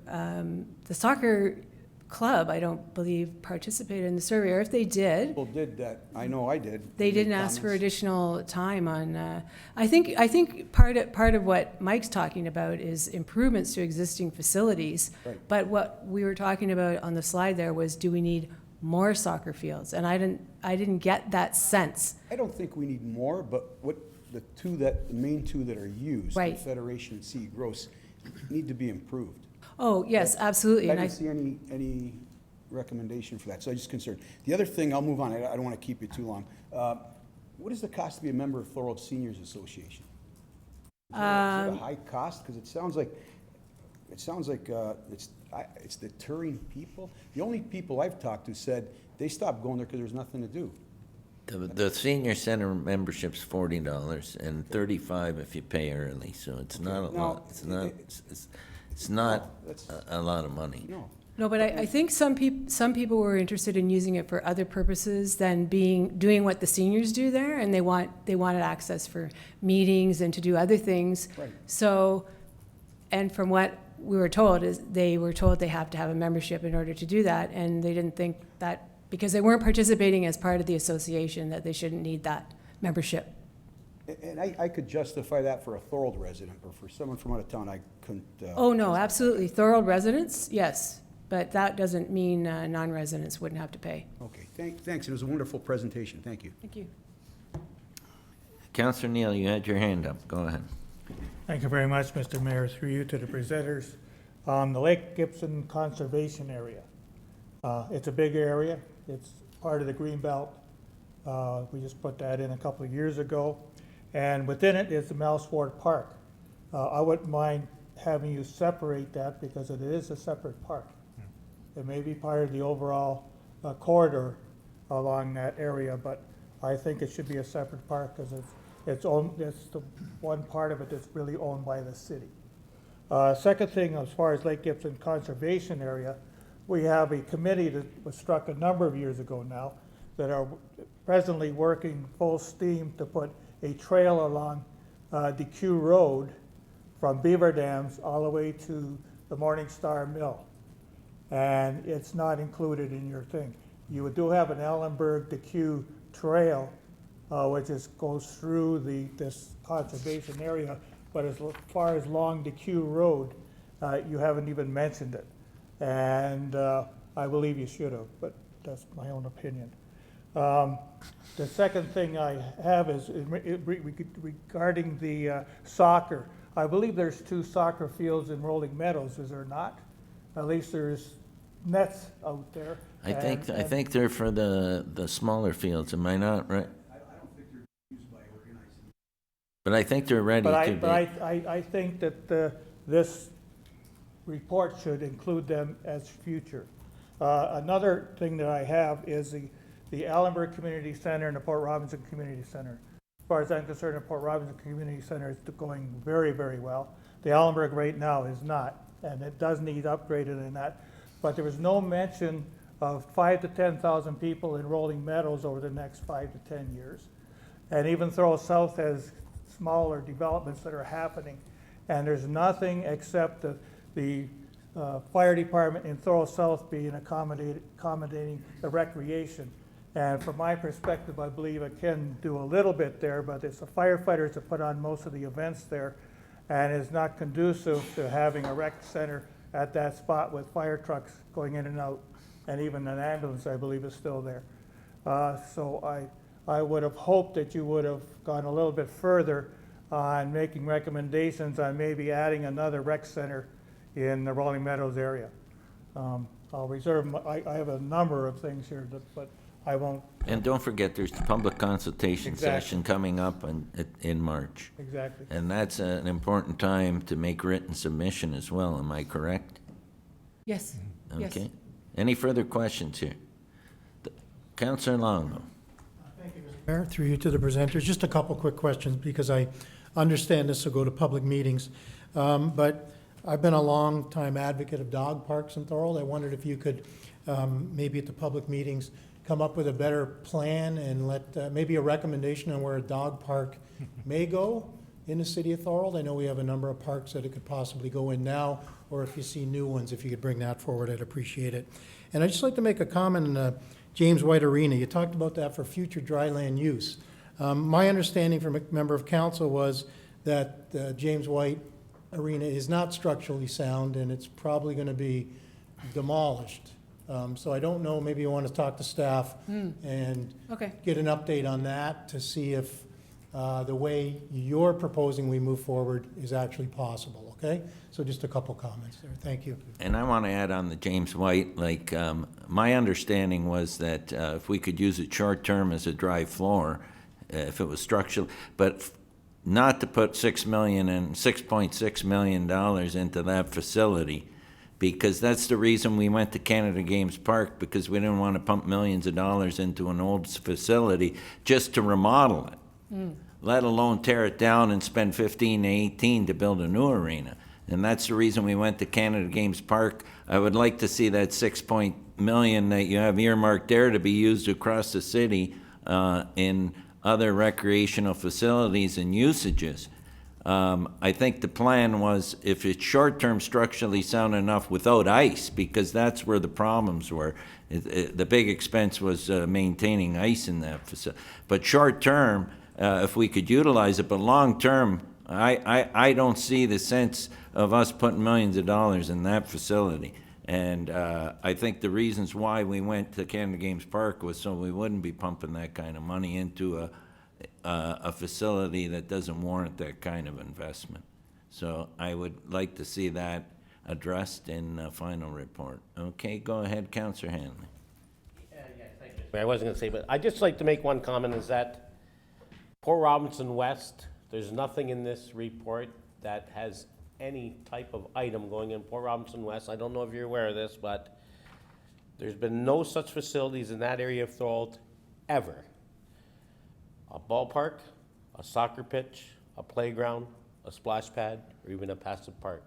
club, I don't believe, participated in the survey, or if they did. People did that. I know I did. They didn't ask for additional time on, I think part of what Mike's talking about is improvements to existing facilities. Right. But what we were talking about on the slide there was, do we need more soccer fields? And I didn't get that sense. I don't think we need more, but what the main two that are used, Right. Federation and C. Gross, need to be improved. Oh, yes, absolutely. I And didn't see any recommendation for that, so I'm just concerned. The other thing, I'll move on, I don't want to keep you too long. What is the cost to be a member of Thorold Seniors Association? Is it a high cost? Because it sounds like it's deterring people. The only people I've talked to said they stopped going there because there's nothing to do. The senior center membership's $40 and $35 if you pay early, so it's not a lot. It's not a lot of money. No. No, but I think some people were interested in using it for other purposes than doing what the seniors do there, and they wanted access for meetings and to do other things. Right. So, and from what we were told is they were told they have to have a membership in order to do that, and they didn't think that because they weren't participating as part of the association that they shouldn't need that membership. And I could justify that for a Thorold resident, but for someone from out of town, I couldn't. Oh, no, absolutely. Thorold residents, yes, but that doesn't mean non-residents wouldn't have to pay. Okay, thanks. It was a wonderful presentation. Thank you. Thank you. Councillor Neal, you had your hand up. Go ahead. Thank you very much, Mr. Mayor, through you to the presenters. The Lake Gibson Conservation Area. It's a big area. It's part of the green belt. We just put that in a couple of years ago. And within it is the Malsford Park. I wouldn't mind having you separate that because it is a separate park. It may be part of the overall corridor along that area, but I think it should be a separate park because it's the one part of it that's really owned by the city. Second thing, as far as Lake Gibson Conservation Area, we have a committee that was struck a number of years ago now that are presently working full steam to put a trail along DeQ Road from Beaver Dams all the way to the Morning Star Mill. And it's not included in your thing. You do have an Ellenberg DeQ trail, which goes through this conservation area, but as far as long DeQ Road, you haven't even mentioned it. And I believe you should have, but that's my own opinion. The second thing I have is regarding the soccer. I believe there's 2 soccer fields in Rolling Meadows, is there not? At least there's nets out there. I think they're for the smaller fields. Am I not right? I don't think they're used by organizing. But I think they're ready to be. I think that this report should include them as future. Another thing that I have is the Allenberg Community Center and the Port Robinson Community Center. As far as I'm concerned, the Port Robinson Community Center is going very, very well. The Allenberg right now is not, and it does need upgraded in that. But there was no mention of 5,000 to 10,000 people in Rolling Meadows over the next 5 to 10 years. And even Thorold South has smaller developments that are happening. And there's nothing except the fire department in Thorold South being accommodating the recreation. And from my perspective, I believe it can do a little bit there, but it's the firefighters that put on most of the events there, and is not conducive to having a rec center at that spot with fire trucks going in and out, and even an ambulance, I believe, is still there. So I would have hoped that you would have gone a little bit further on making recommendations on maybe adding another rec center in the Rolling Meadows area. I'll reserve, I have a number of things here, but I won't. And don't forget, there's the public consultation Exactly. session coming up in March. Exactly. And that's an important time to make written submission as well, am I correct? Yes, yes. Okay. Any further questions here? Councillor Longo. Thank you, Mr. Mayor. Through you to the presenters, just a couple quick questions because I understand this will go to public meetings. But I've been a long time advocate of dog parks in Thorold. I wondered if you could, maybe at the public meetings, come up with a better plan and let, maybe a recommendation on where a dog park may go in the city of Thorold. I know we have a number of parks that it could possibly go in now, or if you see new ones, if you could bring that forward, I'd appreciate it. And I'd just like to make a comment on the James White Arena. You talked about that for future dry land use. My understanding from a member of council was that the James White Arena is not structurally sound and it's probably going to be demolished. So I don't know, maybe you want to talk to staff and Okay. get an update on that to see if the way you're proposing we move forward is actually possible, okay? So just a couple comments there. Thank you. And I want to add on the James White, like, my understanding was that if we could use it short-term as a dry floor, if it was structural, but not to put $6.6 million into that facility, because that's the reason we went to Canada Games Park, because we didn't want to pump millions of dollars into an old facility just to remodel it, let alone tear it down and spend 15 to 18 to build a new arena. And that's the reason we went to Canada Games Park. I would like to see that $6 million that you have earmarked there to be used across the city in other recreational facilities and usages. I think the plan was, if it's short-term structurally sound enough without ice, because that's where the problems were. The big expense was maintaining ice in that facility. But short-term, if we could utilize it, but long-term, I don't see the sense of us putting millions of dollars in that facility. And I think the reasons why we went to Canada Games Park was so we wouldn't be pumping that kind of money into a facility that doesn't warrant that kind of investment. So I would like to see that addressed in the final report. Okay, go ahead, Councillor Hanley. I wasn't going to say, but I'd just like to make one comment, is that Port Robinson West, there's nothing in this report that has any type of item going in Port Robinson West. I don't know if you're aware of this, but there's been no such facilities in that area of Thorold ever. A ballpark, a soccer pitch, a playground, a splash pad, or even a passive park.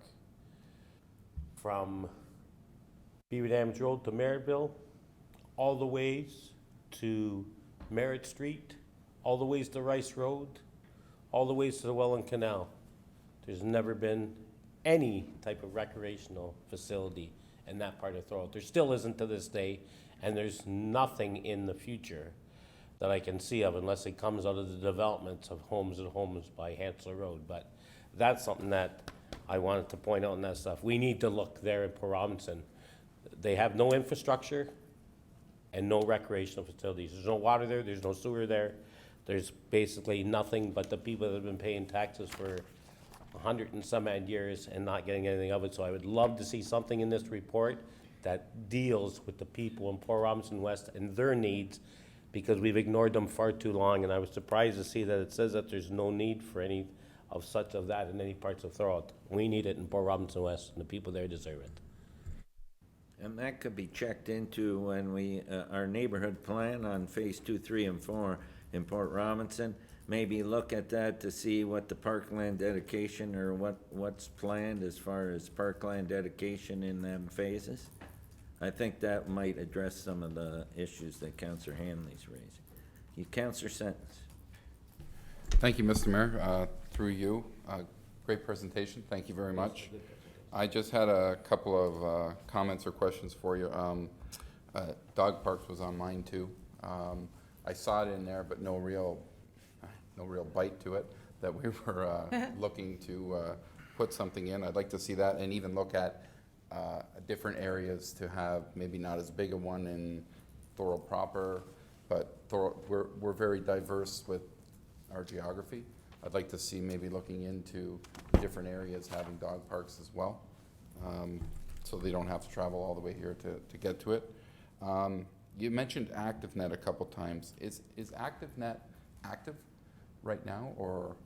From Beaver Dams Road to Merrittville, all the ways to Merritt Street, all the ways to Rice Road, all the ways to the Welland Canal. There's never been any type of recreational facility in that part of Thorold. There still isn't to this day, and there's nothing in the future that I can see of unless it comes out of the developments of homes and homes by Hansel Road. But that's something that I wanted to point out in that stuff. We need to look there in Port Robinson. They have no infrastructure and no recreational facilities. There's no water there, there's no sewer there. There's basically nothing but the people that have been paying taxes for 100 and some odd years and not getting anything of it. So I would love to see something in this report that deals with the people in Port Robinson West and their needs, because we've ignored them far too long. And I was surprised to see that it says that there's no need for any of such of that in any parts of Thorold. We need it in Port Robinson West, and the people there deserve it. And that could be checked into when we, our neighborhood plan on phase 2, 3, and 4 in Port Robinson. Maybe look at that to see what the parkland dedication or what's planned as far as parkland dedication in them phases. I think that might address some of the issues that Councillor Hanley's raising. You, Councillor Sentence. Thank you, Mr. Mayor. Through you, great presentation. Thank you very much. I just had a couple of comments or questions for you. Dog parks was on mine too. I saw it in there, but no real bite to it, that we were looking to put something in. I'd like to see that, and even look at different areas to have maybe not as big a one in Thorold proper, but Thorold, we're very diverse with our geography. I'd like to see maybe looking into different areas having dog parks as well, so they don't have to travel all the way here to get to it. You mentioned ActiveNet a couple times. Is ActiveNet active right now, or?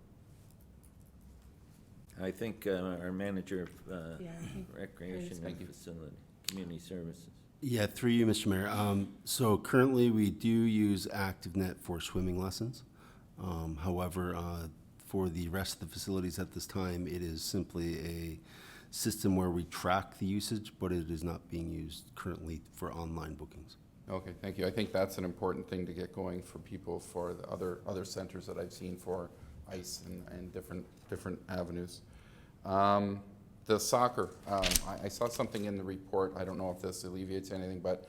I think our manager of Yeah, I think recreation Thank and you. facility, community services. Yeah, through you, Mr. Mayor. So currently, we do use ActiveNet for swimming lessons. However, for the rest of the facilities at this time, it is simply a system where we track the usage, but it is not being used currently for online bookings. Okay, thank you. I think that's an important thing to get going for people, for the other centers that I've seen for ice and different avenues. The soccer, I saw something in the report. I don't know if this alleviates anything, but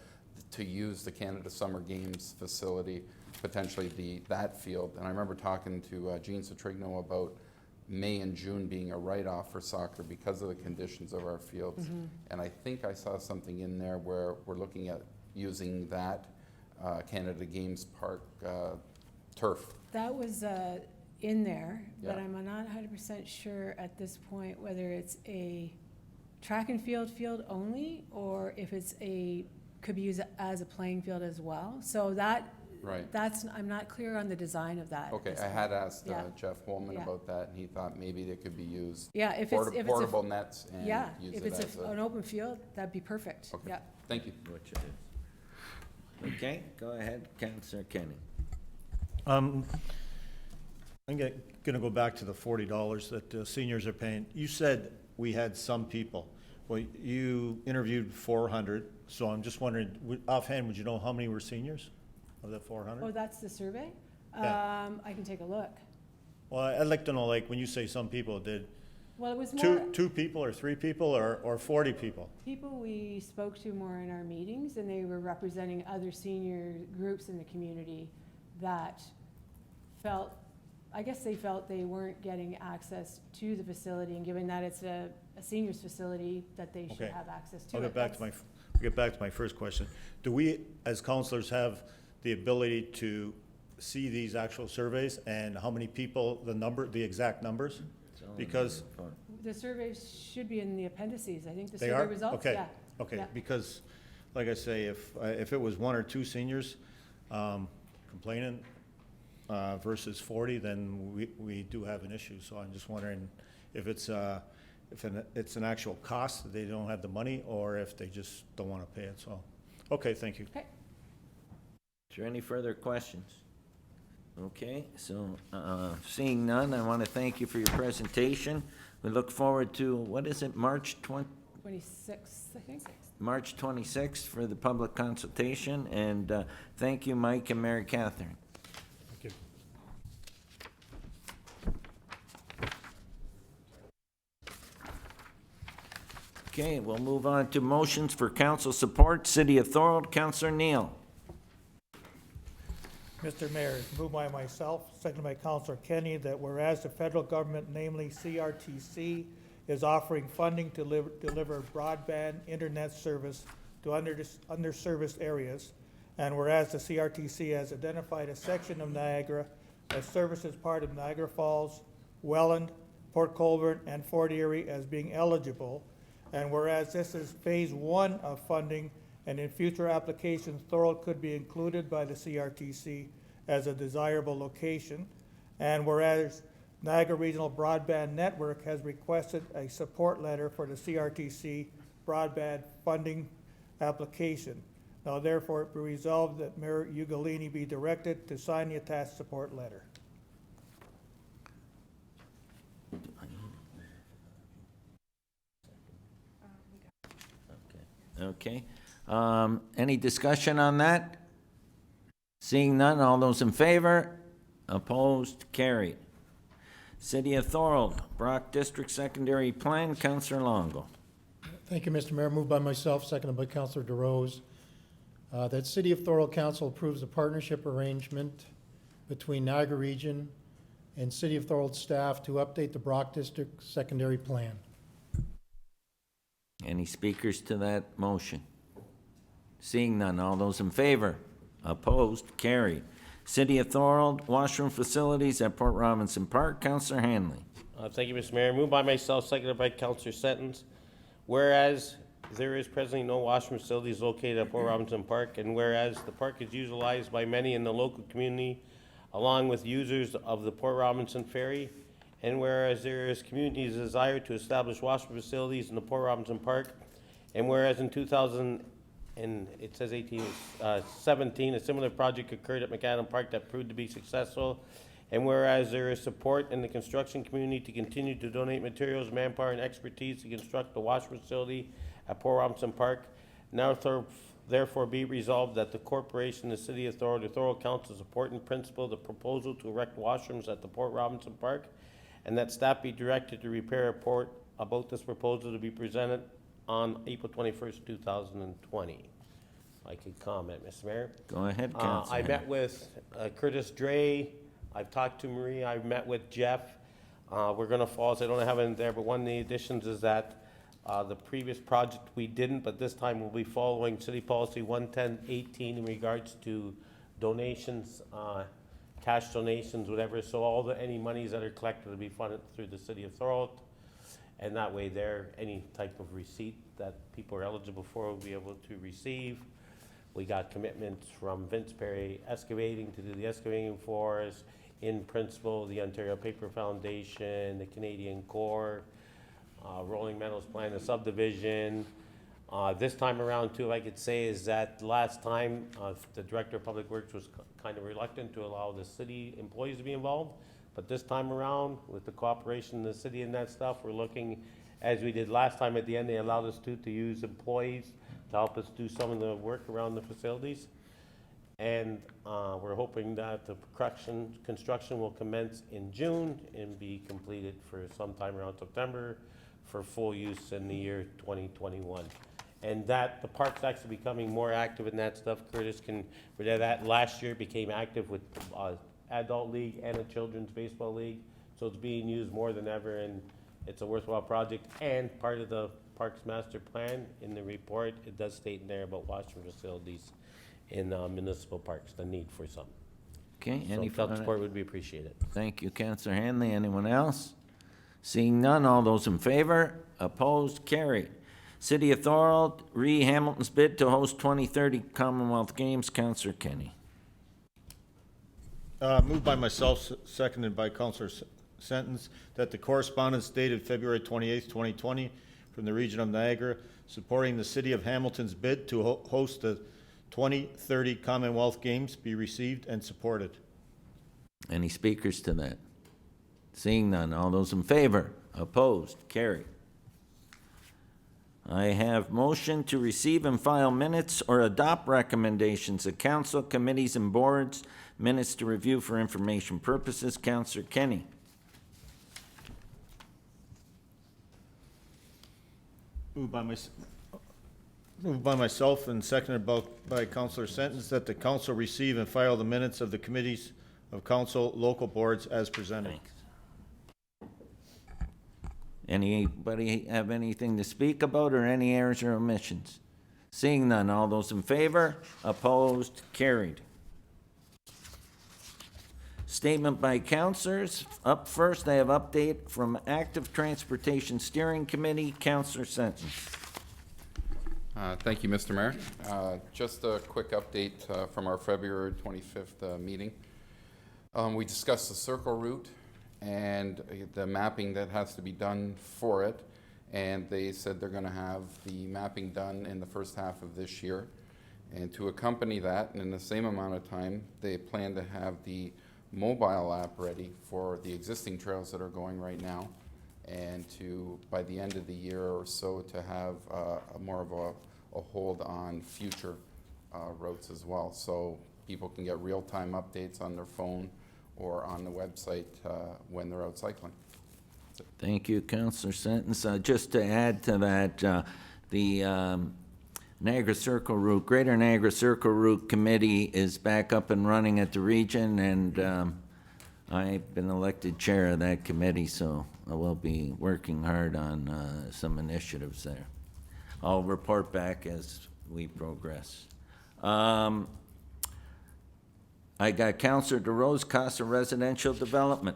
to use the Canada Summer Games facility, potentially that field. And I remember talking to Gene Citrigno about May and June being a write-off for soccer because of the conditions of our fields. Mm-hmm. And I think I saw something in there where we're looking at using that Canada Games Park turf. That was in there, but Yeah. I'm not 100% sure at this point whether it's a track and field only, or if it's could be used as a playing field as well. So Right. I'm not clear on the design of that. at Okay, this I point. had asked Yeah. Jeff Holman Yeah. about that, and he thought maybe they could be used Yeah, if it's a portable nets and yeah, use if it it's as an open field, that'd be perfect. Okay. Yeah. Thank you. Which it is. Okay, go ahead, Councillor Kenny. I'm gonna go back to the $40 that seniors are paying. You said we had some people. Well, you interviewed 400, so I'm just wondering, offhand, would you know how many were seniors of the 400? Oh, that's the survey? Yeah. I can take a look. Well, I'd like to know, like, when you say some people, did Well, it was more two people or 3 people or 40 people? people we spoke to more in our meetings, and they were representing other senior groups in the community that felt, I guess they felt they weren't getting access to the facility, and given that it's a seniors facility, that they should Okay. have access to I'll it. get back to my first question. Do we, as counselors, have the ability to see these actual surveys and how many people, the exact numbers? Because The surveys should be in the appendices, I think the they survey are? results, Okay, yeah. okay, Yeah. because, like I say, if it was 1 or 2 seniors complaining versus 40, then we do have an issue. So I'm just wondering if it's an actual cost, that they don't have the money, or if they just don't want to pay it, so. Okay, thank you. Okay. Is there any further questions? Okay, so seeing none, I want to thank you for your presentation. We look forward to, what is it, March 26th, I think. March 26th for the public consultation, and thank you, Mike and Mary Catherine. Thank you. Okay, we'll move on to motions for council support. City of Thorold, Councillor Neal. Mr. Mayor, moved by myself, seconded by Councilor Kenny, that whereas the federal government, namely CRTC, is offering funding to deliver broadband internet service to underserviced areas, and whereas the CRTC has identified a section of Niagara that services part of Niagara Falls, Welland, Port Colborne, and Fort Erie as being eligible, and whereas this is phase 1 of funding, and in future applications, Thorold could be included by the CRTC as a desirable location. And whereas Niagara Regional Broadband Network has requested a support letter for the CRTC broadband funding application. Now therefore it be resolved that Mayor Ugolini be directed to sign the attached support letter. Okay. Any discussion on that? Seeing none, all those in favor? Opposed? Carried. City of Thorold, Brock District Secondary Plan, Councillor Longo. Thank you, Mr. Mayor. Moved by myself, seconded by Councilor DeRose, that City of Thorold Council approves a partnership arrangement between Niagara Region and City of Thorold staff to update the Brock District Secondary Plan. Any speakers to that motion? Seeing none, all those in favor? Opposed? Carried. City of Thorold, washroom facilities at Port Robinson Park, Councillor Hanley. Thank you, Mr. Mayor. Moved by myself, seconded by Councilor Sentence. Whereas there is presently no washroom facilities located at Port Robinson Park, and whereas the park is utilized by many in the local community, along with users of the Port Robinson Ferry, and whereas there is community's desire to establish washroom facilities in the Port Robinson Park, and whereas in 2000, and it says 17, a similar project occurred at McAdam Park that proved to be successful, and whereas there is support in the construction community to continue to donate materials, manpower, and expertise to construct the washroom facility at Port Robinson Park, now therefore be resolved that the corporation, the City of Thorold, the Thorold Council support in principle the proposal to erect washrooms at the Port Robinson Park, and that staff be directed to prepare a report about this proposal to be presented on April 21st, 2020. I could comment, Mr. Mayor. Go ahead, Councillor. I met with Curtis Dre. I've talked to Marie. I've met with Jeff. We're going to follow, so I don't have it in there, but one of the additions is that the previous project we didn't, but this time we'll be following City Policy 11018 in regards to donations, cash donations, whatever. So all any monies that are collected will be funded through the City of Thorold. And that way there, any type of receipt that people are eligible for will be able to receive. We got commitments from Vince Perry Excavating to do the excavating for us. In principle, the Ontario Paper Foundation, the Canadian Corps, Rolling Meadows Plan, the subdivision. This time around too, I could say is that last time the Director of Public Works was kind of reluctant to allow the city employees to be involved. But this time around, with the cooperation of the city and that stuff, we're looking as we did last time. At the end, they allowed us to use employees to help us do some of the work around the facilities. And we're hoping that the construction will commence in June and be completed for sometime around September for full use in the year 2021. And that the park's actually becoming more active in that stuff. Curtis can, that last year became active with adult league and a children's baseball league. So it's being used more than ever, and it's a worthwhile project. And part of the Parks Master Plan, in the report, it does state in there about washroom facilities in municipal parks, the need for some. Okay, So any felt further? support would be appreciated. Thank you, Councillor Hanley. Anyone else? Seeing none, all those in favor? Opposed? Carried. City of Thorold, Hamilton's bid to host 2030 Commonwealth Games. Councillor Kenny. Moved by myself, seconded by Councillor Sentence, that the correspondence dated February 28th, 2020, from the region of Niagara, supporting the City of Hamilton's bid to host the 2030 Commonwealth Games be received and supported. Any speakers to that? Seeing none, all those in favor? Opposed? Carried. I have motion to receive and file minutes or adopt recommendations of council, committees, and boards, minutes to review for information purposes. Councillor Kenny. Moved by myself and seconded by Councillor Sentence, that the council receive and file the minutes of the committees of council, local boards as presented. Thanks. Anybody have anything to speak about or any errors or omissions? Seeing none, all those in favor? Opposed? Carried. Statement by councillors. Up first, I have update from Active Transportation Steering Committee. Councillor Sentence. Thank you, Mr. Mayor. Just a quick update from our February 25th meeting. We discussed the circle route and the mapping that has to be done for it, and they said they're going to have the mapping done in the first half of this year. And to accompany that, and in the same amount of time, they plan to have the mobile app ready for the existing trails that are going right now, and to, by the end of the year or so, to have more of a hold on future routes as well, so people can get real-time updates on their phone or on the website when they're out cycling. Thank you, Councillor Sentence. Just to add to that, the Niagara Circle Route, Greater Niagara Circle Route Committee is back up and running at the region, and I've been elected chair of that committee, so I will be working hard on some initiatives there. I'll report back as we progress. I got Councillor DeRose, Casa Residential Development.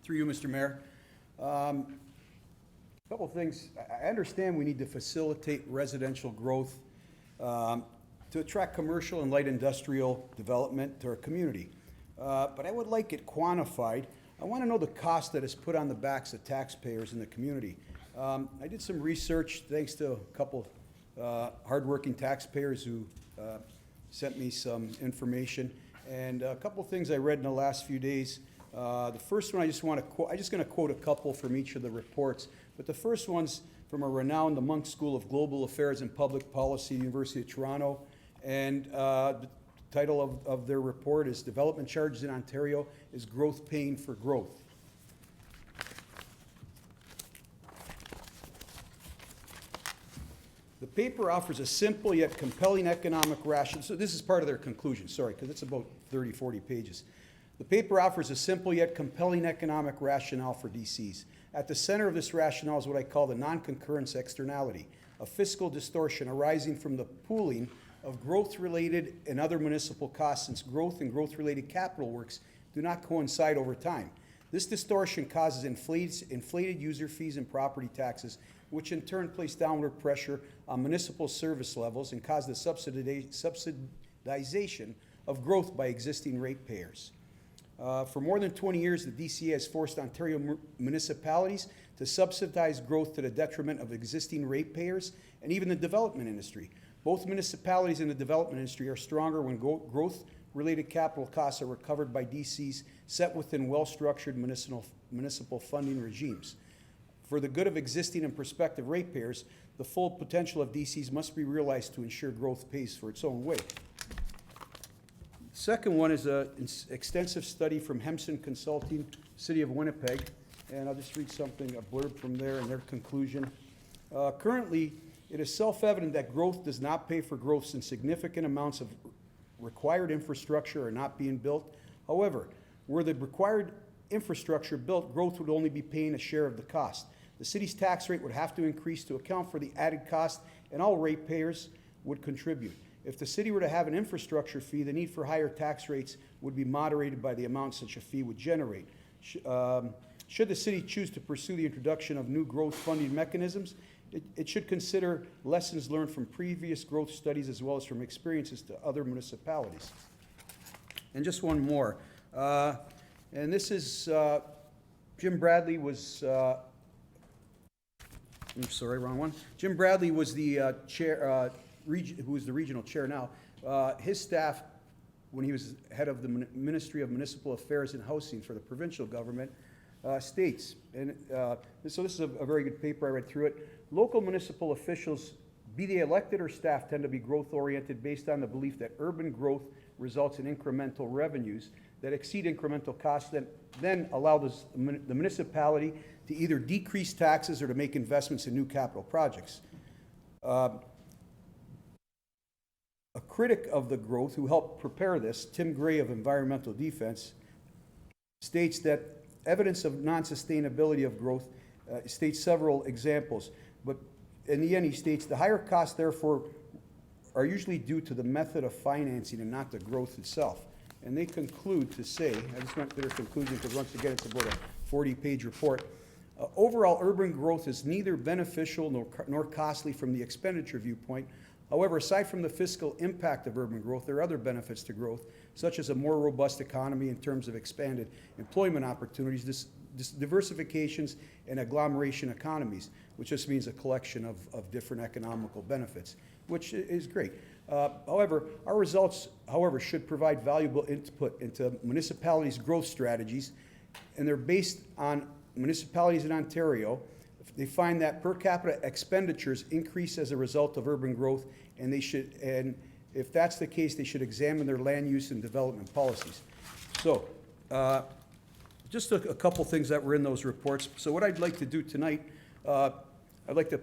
Through you, Mr. Mayor. Couple of things. I understand we need to facilitate residential growth to attract commercial and light industrial development to our community. But I would like it quantified. I want to know the cost that is put on the backs of taxpayers in the community. I did some research thanks to a couple hardworking taxpayers who sent me some information, and a couple things I read in the last few days. The first one I just want to quote, I'm just going to quote a couple from each of the reports, but the first one's from a renowned, the Monk School of Global Affairs and Public Policy, University of Toronto, and the title of their report is Development Charges in Ontario is Growth Paying for Growth. The paper offers a simple yet compelling economic rationale. So this is part of their conclusion, sorry, because it's about 30, 40 pages. The paper offers a simple yet compelling economic rationale for DCs. At the center of this rationale is what I call the non-concurrence externality, a fiscal distortion arising from the pooling of growth-related and other municipal costs, since growth and growth-related capital works do not coincide over time. This distortion causes inflated user fees and property taxes, which in turn place downward pressure on municipal service levels and cause the subsidization of growth by existing ratepayers. For more than 20 years, the DCA has forced Ontario municipalities to subsidize growth to the detriment of existing ratepayers and even the development industry. Both municipalities and the development industry are stronger when growth-related capital costs are recovered by DCs set within well-structured municipal funding regimes. For the good of existing and prospective ratepayers, the full potential of DCs must be realized to ensure growth pays for its own weight. Second one is an extensive study from Hemson Consulting, City of Winnipeg, and I'll just read something, a blurb from there and their conclusion. Currently, it is self-evident that growth does not pay for growth since significant amounts of required infrastructure are not being built. However, were the required infrastructure built, growth would only be paying a share of the cost. The city's tax rate would have to increase to account for the added cost, and all ratepayers would contribute. If the city were to have an infrastructure fee, the need for higher tax rates would be moderated by the amount such a fee would generate. Should the city choose to pursue the introduction of new growth funding mechanisms, it should consider lessons learned from previous growth studies as well as from experiences to other municipalities. And just one more. And this is, Jim Bradley was, I'm sorry, wrong one. Jim Bradley was the chair, who is the regional chair now. His staff, when he was head of the Ministry of Municipal Affairs and Housing for the provincial government, states, and so this is a very good paper, I read through it. Local municipal officials, be they elected or staff, tend to be growth-oriented based on the belief that urban growth results in incremental revenues that exceed incremental costs, that then allow the municipality to either decrease taxes or to make investments in new capital projects. A critic of the growth who helped prepare this, Tim Gray of Environmental Defense, states that evidence of non-sustainability of growth states several examples, but in the end he states the higher costs therefore are usually due to the method of financing and not the growth itself. And they conclude to say, I just went to their conclusion because once again it's about a 40-page report, overall urban growth is neither beneficial nor costly from the expenditure viewpoint. However, aside from the fiscal impact of urban growth, there are other benefits to growth, such as a more robust economy in terms of expanded employment opportunities, diversifications, and agglomeration economies, which just means a collection of different economical benefits, which is great. However, our results, should provide valuable input into municipalities' growth strategies, and they're based on municipalities in Ontario. They find that per capita expenditures increase as a result of urban growth, and if that's the case, they should examine their land use and development policies. So, just a couple things that were in those reports. So what I'd like to do tonight, I'd like to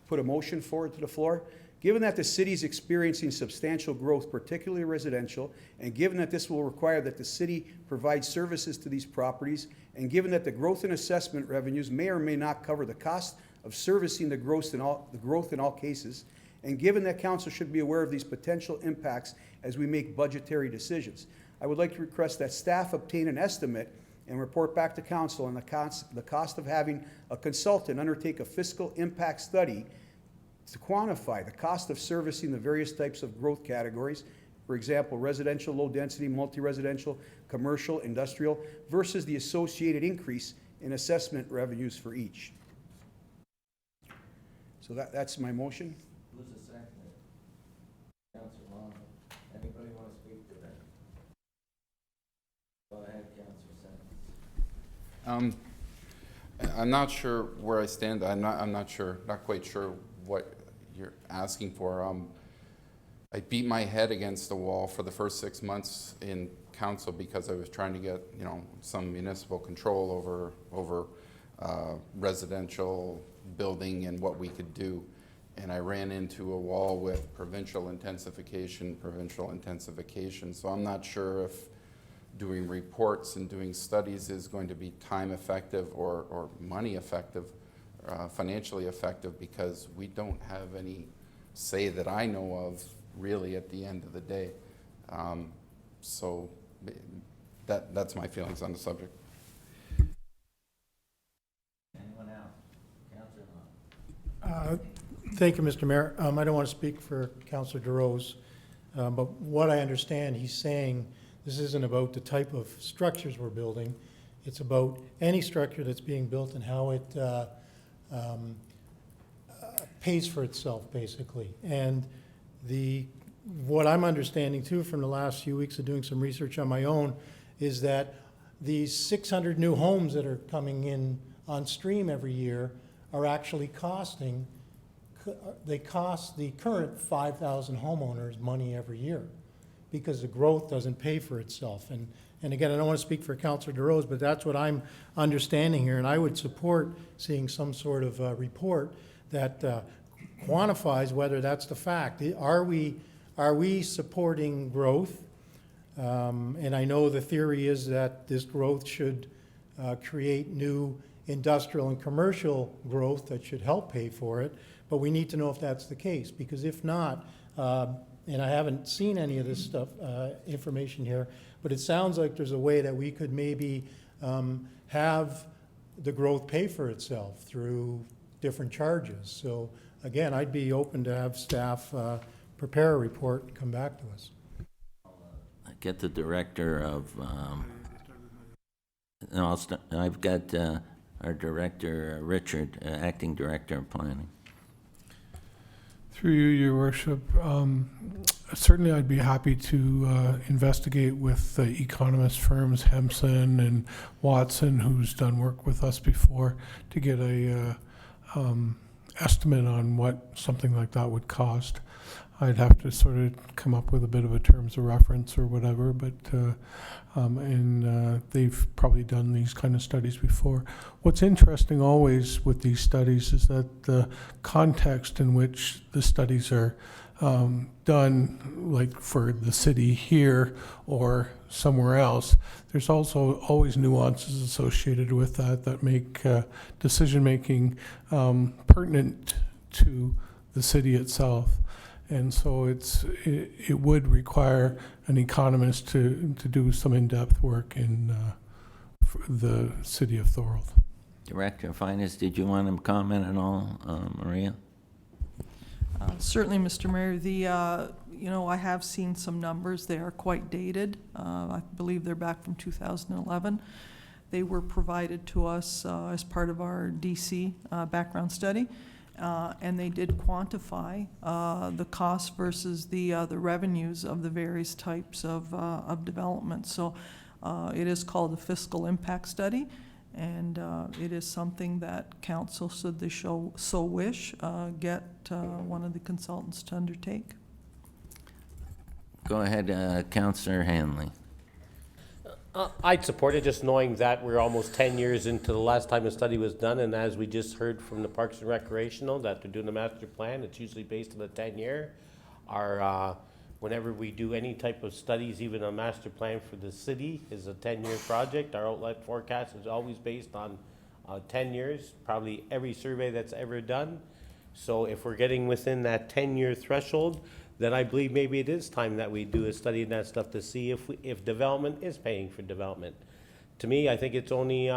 put a motion forward to the floor. Given that the city is experiencing substantial growth, particularly residential, and given that this will require that the city provide services to these properties, and given that the growth in assessment revenues may or may not cover the cost of servicing the growth in all cases, and given that council should be aware of these potential impacts as we make budgetary decisions, I would like to request that staff obtain an estimate and report back to council on the cost of having a consultant undertake a fiscal impact study to quantify the cost of servicing the various types of growth categories, for example, residential, low density, multi-residential, commercial, industrial, versus the associated increase in assessment revenues for each. So that's my motion. Who's the second? Councilor Long. Anybody want to speak to that? Go ahead, Councilor Sens. I'm not sure where I stand. I'm not quite sure what you're asking for. I beat my head against the wall for the first 6 months in council because I was trying to get, some municipal control over residential building and what we could do. And I ran into a wall with provincial intensification. So I'm not sure if doing reports and doing studies is going to be time effective or money effective, financially effective, because we don't have any say that I know of really at the end of the day. So that's my feelings on the subject. Anyone else? Councilor Long. Thank you, Mr. Mayor. I don't want to speak for Councilor DeRose, but what I understand, he's saying this isn't about the type of structures we're building. It's about any structure that's being built and how it pays for itself, basically. And what I'm understanding too from the last few weeks of doing some research on my own is that these 600 new homes that are coming in on stream every year are actually costing, they cost the current 5,000 homeowners money every year because the growth doesn't pay for itself. And again, I don't want to speak for Councillor DeRose, but that's what I'm understanding here, and I would support seeing some sort of report that quantifies whether that's the fact. Are we supporting growth? And I know the theory is that this growth should create new industrial and commercial growth that should help pay for it, but we need to know if that's the case, because if not, and I haven't seen any of this stuff, information here, but it sounds like there's a way that we could maybe have the growth pay for itself through different charges. So again, I'd be open to have staff prepare a report and come back to us. Get the director of, no, I've got our director, Richard, acting director of planning. Through you, Your Worship, certainly I'd be happy to investigate with the economist firms Hempson and Watson, who's done work with us before, to get a estimate on what something like that would cost. I'd have to sort of come up with a bit of a terms of reference or whatever, but they've probably done these kind of studies before. What's interesting always with these studies is that the context in which the studies are done, like for the city here or somewhere else, there's also always nuances associated with that that make decision-making pertinent to the city itself. And so it would require an economist to do some in-depth work in the city of Thorold. Director of Finance, did you want to comment at all, Maria? Certainly, Mr. Mayor. I have seen some numbers. They are quite dated. I believe they're back from 2011. They were provided to us as part of our DC background study. And they did quantify the cost versus the revenues of the various types of development. So it is called a fiscal impact study, and it is something that council, should they so wish, get one of the consultants to undertake. Go ahead, Councillor Hanley. I'd support it, just knowing that we're almost 10 years into the last time a study was done, and as we just heard from the Parks and Recreational, that they're doing the master plan, it's usually based on a 10-year. Whenever we do any type of studies, even a master plan for the city is a 10-year project. Our outlet forecast is always based on 10 years, probably every survey that's ever done. So if we're getting within that 10-year threshold, then I believe maybe it is time that we do a study in that stuff to see if development is paying for development. To me, I think it's only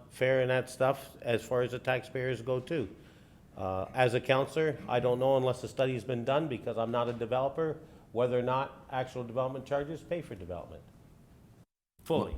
fair in that stuff as far as the taxpayers go too. As a councillor, I don't know unless the study's been done, because I'm not a developer, whether or not actual development charges pay for development fully.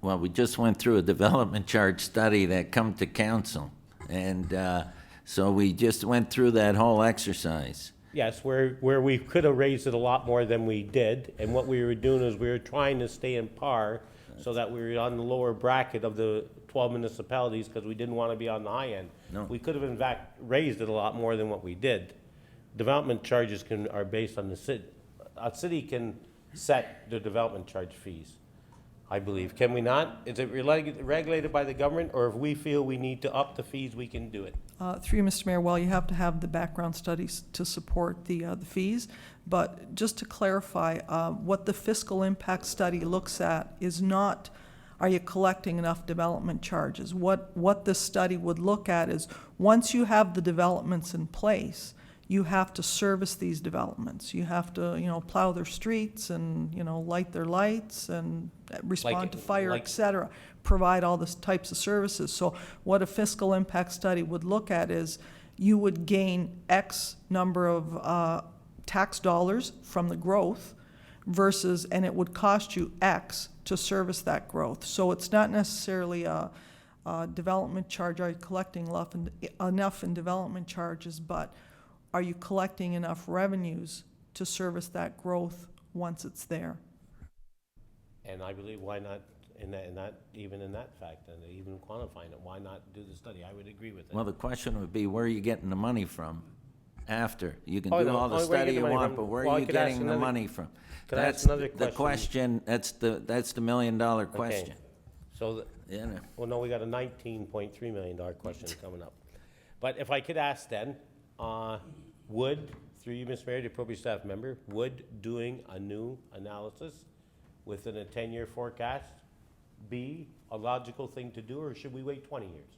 Well, we just went through a development charge study that come to council, and so we just went through that whole exercise. Yes, where we could have raised it a lot more than we did, and what we were doing is we were trying to stay in par so that we were on the lower bracket of the 12 municipalities, because we didn't want to be on the high end. No. We could have in fact raised it a lot more than what we did. Development charges are based on the city. A city can set the development charge fees, I believe. Can we not? Is it regulated by the government, or if we feel we need to up the fees, we can do it? Through you, Mr. Mayor, well, you have to have the background studies to support the fees, but just to clarify, what the fiscal impact study looks at is not, are you collecting enough development charges? What this study would look at is, once you have the developments in place, you have to service these developments. You have to, plow their streets and, light their lights and respond to fire, et cetera, provide all these types of services. So what a fiscal impact study would look at is, you would gain X number of tax dollars from the growth versus, and it would cost you X to service that growth. So it's not necessarily a development charge. Are you collecting enough in development charges, but are you collecting enough revenues to service that growth once it's there? And I believe, why not even in that fact, and even quantifying it, why not do the study? I would agree with that. Well, the question would be, where are you getting the money from after? You can Oh, do no. all the Oh, where you study get the you money want, from? but where Well, are I you could ask getting the another- money from? Could I ask That's another the question, that's the million-dollar question. So, You know. well, no, we got a $19.3 million question coming up. But if I could ask then, would, through you, Mr. Mayor, the appropriate staff member, would doing a new analysis within a 10-year forecast be a logical thing to do, or should we wait 20 years?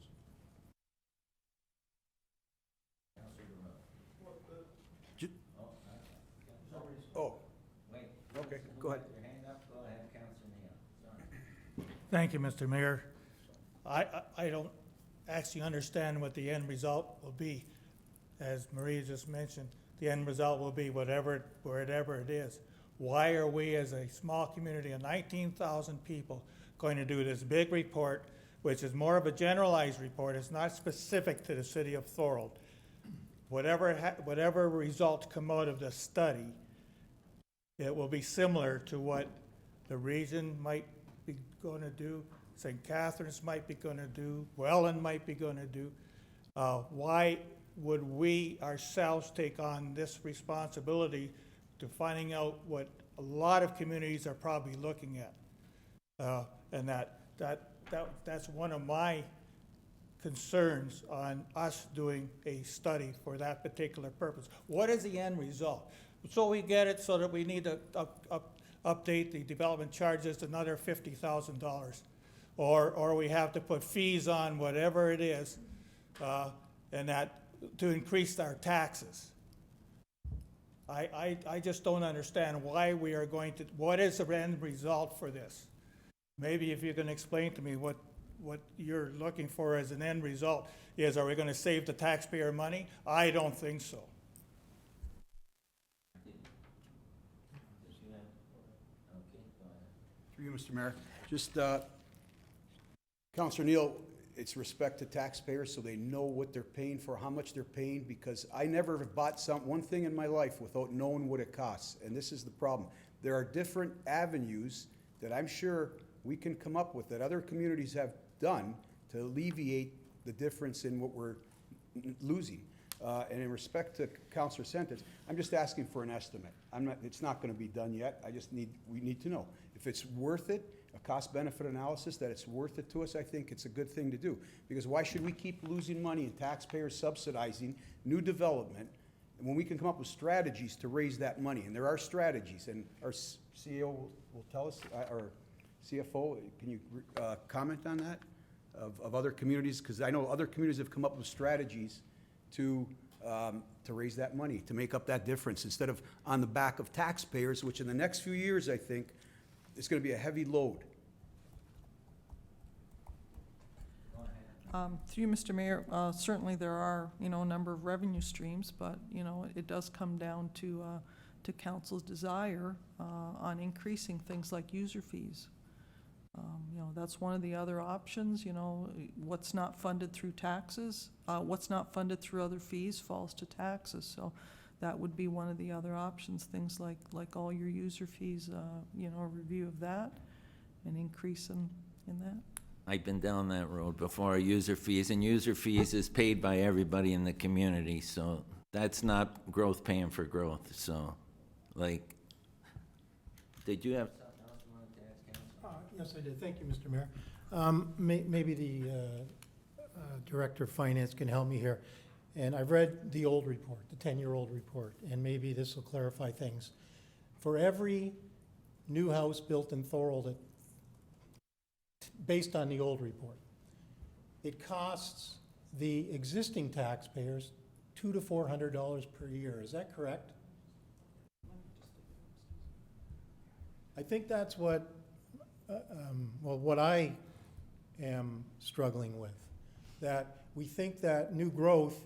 Oh, okay, go ahead. Thank you, Mr. Mayor. I don't actually understand what the end result will be. As Maria just mentioned, the end result will be whatever it is. Why are we, as a small community of 19,000 people, going to do this big report, which is more of a generalized report? It's not specific to the city of Thorold. Whatever results come out of the study, it will be similar to what the region might be going to do, St. Catharines might be going to do, Welland might be going to do. Why would we ourselves take on this responsibility to finding out what a lot of communities are probably looking at? And that's one of my concerns on us doing a study for that particular purpose. What is the end result? So we get it so that we need to update the development charges to another $50,000. Or we have to put fees on whatever it is, and that to increase our taxes. I just don't understand why we are going to, what is the end result for this? Maybe if you can explain to me what you're looking for as an end result is, are we going to save the taxpayer money? I don't think so. Through you, Mr. Mayor. Just, Councilor Neal, it's respect to taxpayers so they know what they're paying for, how much they're paying, because I never have bought one thing in my life without knowing what it costs, and this is the problem. There are different avenues that I'm sure we can come up with that other communities have done to alleviate the difference in what we're losing. And in respect to Councilor Sentence, I'm just asking for an estimate. It's not going to be done yet. We need to know. If it's worth it, a cost-benefit analysis, that it's worth it to us, I think it's a good thing to do. Because why should we keep losing money and taxpayers subsidizing new development when we can come up with strategies to raise that money? And there are strategies, and our CEO will tell us, or CFO, can you comment on that, of other communities? Because I know other communities have come up with strategies to raise that money, to make up that difference, instead of on the back of taxpayers, which in the next few years, I think, is going to be a heavy load. Through you, Mr. Mayor, certainly there are, a number of revenue streams, but, it does come down to council's desire on increasing things like user fees. That's one of the other options, what's not funded through taxes, what's not funded through other fees falls to taxes. So that would be one of the other options, things like all your user fees, a review of that, an increase in that. I've been down that road before, user fees, and user fees is paid by everybody in the community, so that's not growth paying for growth, so, did you have something else you wanted to ask, Council? Yes, I did. Thank you, Mr. Mayor. Maybe the Director of Finance can help me here. And I've read the old report, the 10-year-old report, and maybe this will clarify things. For every new house built in Thorold, based on the old report, it costs the existing taxpayers $200 to $400 per year. Is that correct? I think that's what, what I am struggling with. That we think that new growth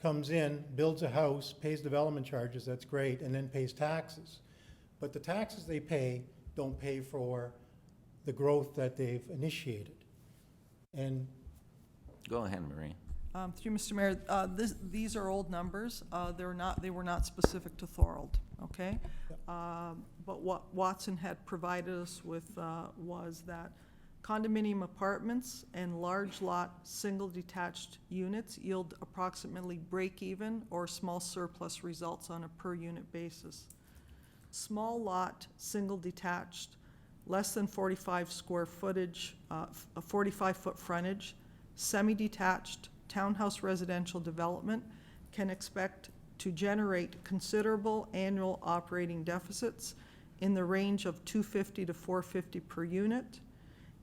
comes in, builds a house, pays development charges, that's great, and then pays taxes. But the taxes they pay don't pay for the growth that they've initiated. And Go ahead, Marie. Through Mr. Mayor, these are old numbers. They were not specific to Thorold, okay? But what Watson had provided us with was that Condominium apartments and large lot, single detached units yield approximately break-even or small surplus results on a per-unit basis. Small lot, single detached, less than 45 square footage, a 45-foot frontage, semi-detached townhouse residential development can expect to generate considerable annual operating deficits in the range of $250 to $450 per unit.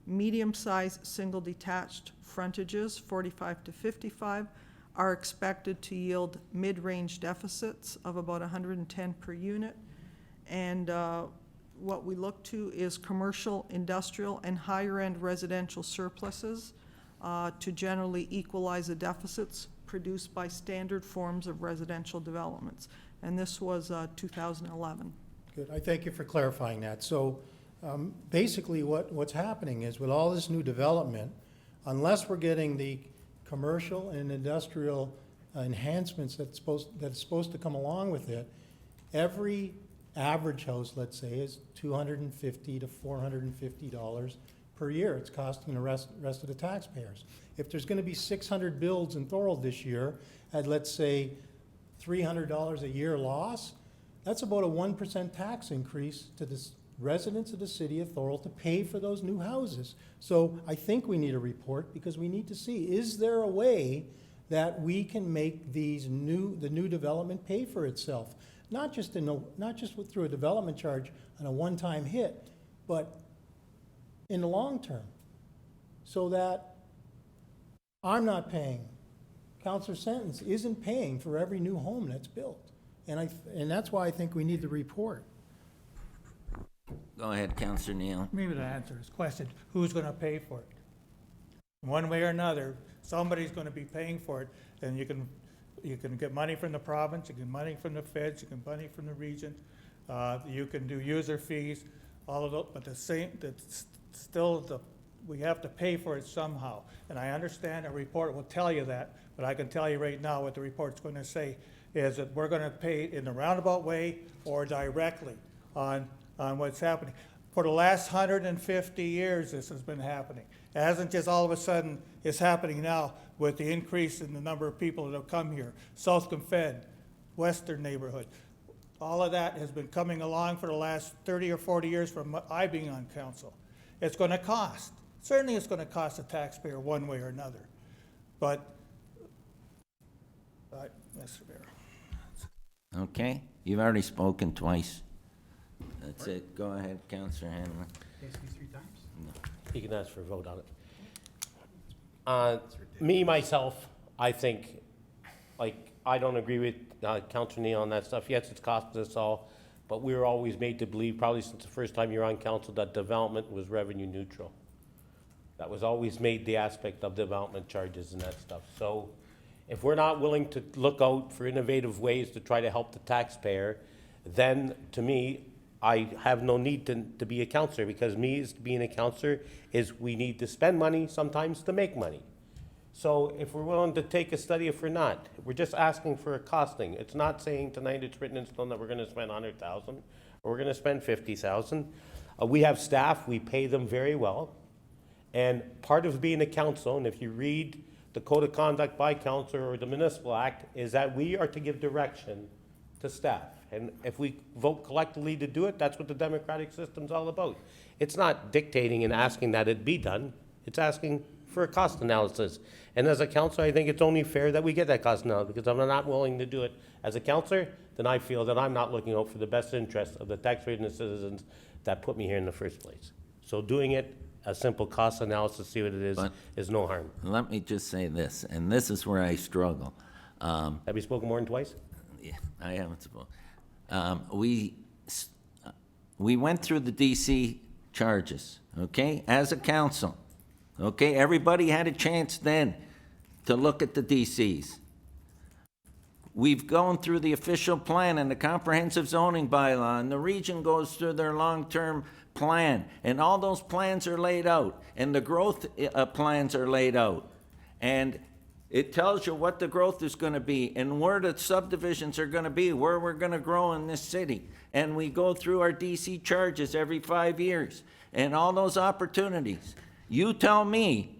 Medium-sized single detached frontages, 45 to 55, are expected to yield mid-range deficits of about 110 per unit. And what we look to is commercial, industrial, and higher-end residential surpluses to generally equalize the deficits produced by standard forms of residential developments. And this was 2011. Good, I thank you for clarifying that. So basically what's happening is with all this new development, unless we're getting the commercial and industrial enhancements that's supposed to come along with it, every average house, let's say, is $250 to $450 per year. It's costing the rest of the taxpayers. If there's going to be 600 builds in Thorold this year at, let's say, $300 a year loss, that's about a 1% tax increase to the residents of the city of Thorold to pay for those new houses. So I think we need a report because we need to see, is there a way that we can make the new development pay for itself? Not just through a development charge on a one-time hit, but in the long term, so that I'm not paying, Councillor Sentence isn't paying for every new home that's built. And that's why I think we need the report. Go ahead, Councillor Neal. Maybe to answer his question, who's gonna pay for it? One way or another, somebody's gonna be paying for it, and you can get money from the province, you can get money from the feds, you can get money from the region, you can do user fees, all of those, but we have to pay for it somehow. And I understand a report will tell you that, but I can tell you right now what the report's gonna say is that we're gonna pay in a roundabout way or directly on what's happening. For the last 150 years, this has been happening. It hasn't just all of a sudden, it's happening now with the increase in the number of people that have come here. South Confed, Western neighborhood, all of that has been coming along for the last 30 or 40 years from I being on council. It's gonna cost. Certainly it's gonna cost the taxpayer one way or another. But, Mr. Mayor. Okay, you've already spoken twice. That's it. Go ahead, Councillor Hanlon. You can ask for a vote on it. Me, myself, I think, I don't agree with Councillor Neal on that stuff. Yes, it's costing us all, but we were always made to believe, probably since the first time you were on council, that development was revenue neutral. That was always made the aspect of development charges and that stuff. So if we're not willing to look out for innovative ways to try to help the taxpayer, then to me, I have no need to be a counselor, because being a counselor is we need to spend money sometimes to make money. So if we're willing to take a study, if we're not, we're just asking for a costing. It's not saying tonight it's written in stone that we're going to spend 100,000 or we're going to spend 50,000. We have staff, we pay them very well. And part of being a council, and if you read the Code of Conduct by Council or the Municipal Act, is that we are to give direction to staff. And if we vote collectively to do it, that's what the democratic system's all about. It's not dictating and asking that it be done. It's asking for a cost analysis. And as a councilor, I think it's only fair that we get that cost analysis, because if I'm not willing to do it as a councilor, then I feel that I'm not looking out for the best interest of the taxpayers and the citizens that put me here in the first place. So doing it, a simple cost analysis, see what it is no harm. Let me just say this, and this is where I struggle. Have you spoken more than twice? Yeah, I haven't spoken. We went through the DC charges, okay, as a council. Okay, everybody had a chance then to look at the DCs. We've gone through the official plan and the comprehensive zoning bylaw, and the region goes through their long-term plan, and all those plans are laid out, and the growth plans are laid out. And it tells you what the growth is going to be and where the subdivisions are going to be, where we're going to grow in this city. And we go through our DC charges every 5 years and all those opportunities. You tell me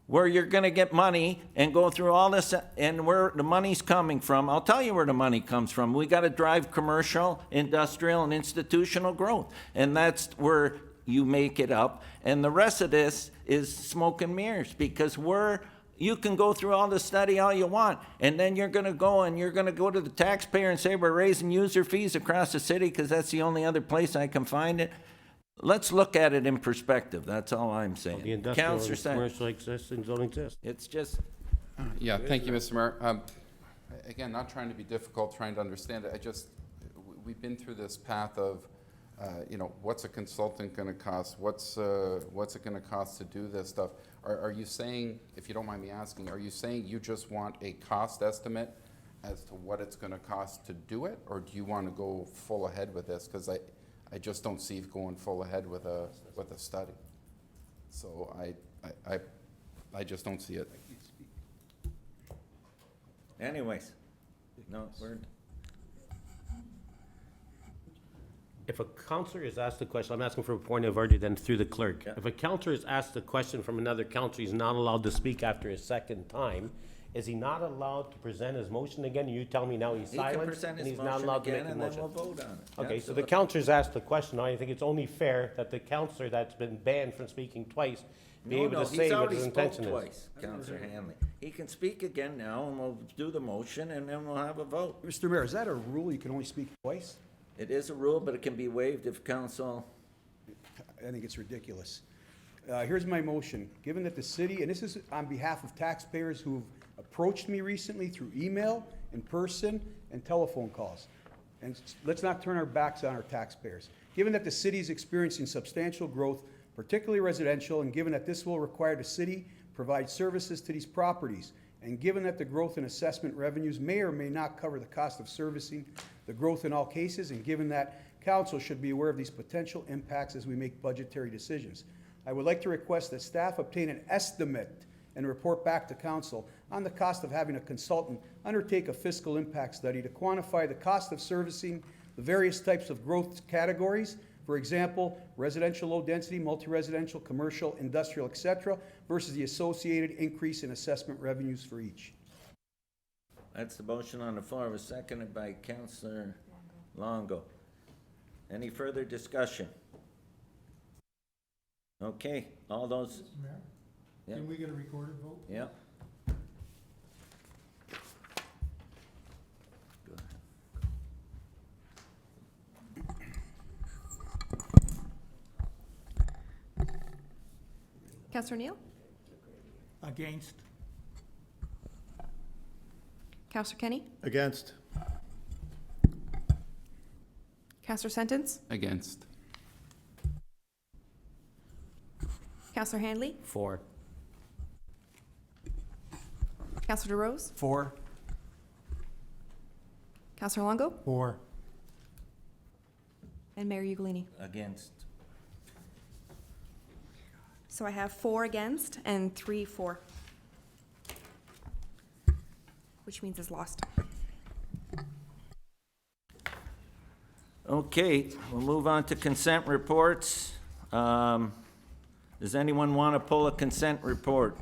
where you're gonna get money and go through all this and where the money's coming from. I'll tell you where the money comes from. We gotta drive commercial, industrial, and institutional growth. And that's where you make it up. And the rest of this is smoke and mirrors, because you can go through all the study all you want, and then you're gonna go to the taxpayer and say, we're raising user fees across the city because that's the only other place I can find it. Let's look at it in perspective. That's all I'm saying. The industrial Counselor and Stan, commercial existing don't exist. it's just, Yeah, thank you, Mr. Mayor. Again, not trying to be difficult, trying to understand it. We've been through this path of, what's a consultant gonna cost? What's it gonna cost to do this stuff? Are you saying, if you don't mind me asking, are you saying you just want a cost estimate as to what it's gonna cost to do it? Or do you wanna go full ahead with this? Because I just don't see going full ahead with a study. So I just don't see it. anyways. No, If a counselor is asked a question, I'm asking for a point of order then through the clerk. Yeah. If a counselor is asked a question from another counselor, he's not allowed to speak after his second time. Is he not allowed to present his motion again? You tell me now he's he can silent present and his he's not motion allowed to again, make a and then motion. we'll vote on it. Okay, so the Absolutely. counselor's asked the question. I think it's only fair that the counselor that's been banned from speaking twice be able to say what his intention is. He's already spoke twice, Counselor Hanley. He can speak again now, and we'll do the motion, and then we'll have a vote. Mr. Mayor, is that a rule? You can only speak twice? It is a rule, but it can be waived if council, I think it's ridiculous. Here's my motion. Given that the city, and this is on behalf of taxpayers who've approached me recently through email, in person, and telephone calls. And let's not turn our backs on our taxpayers. Given that the city is experiencing substantial growth, particularly residential, and given that this will require the city provide services to these properties, and given that the growth in assessment revenues may or may not cover the cost of servicing the growth in all cases, and given that council should be aware of these potential impacts as we make budgetary decisions, I would like to request that staff obtain an estimate and report back to council on the cost of having a consultant undertake a fiscal impact study to quantify the cost of servicing the various types of growth categories. For example, residential low density, multi-residential, commercial, industrial, et cetera, versus the associated increase in assessment revenues for each. that's the motion on the floor. It was seconded by Councillor Longo. Any further discussion? Okay, all those, Mr. Mayor, Yeah. can we get a recorded vote? yeah. Councillor Neal? Against? Councillor Kenny? Against. Councillor Sentence? Against. Councillor Handley? For. Councillor DeRose? For. Councillor Longo? For. And Mayor Ugolini. Against. So I have 4 against and 3 for, which means it's lost. Okay, we'll move on to consent reports. Does anyone want to pull a consent report?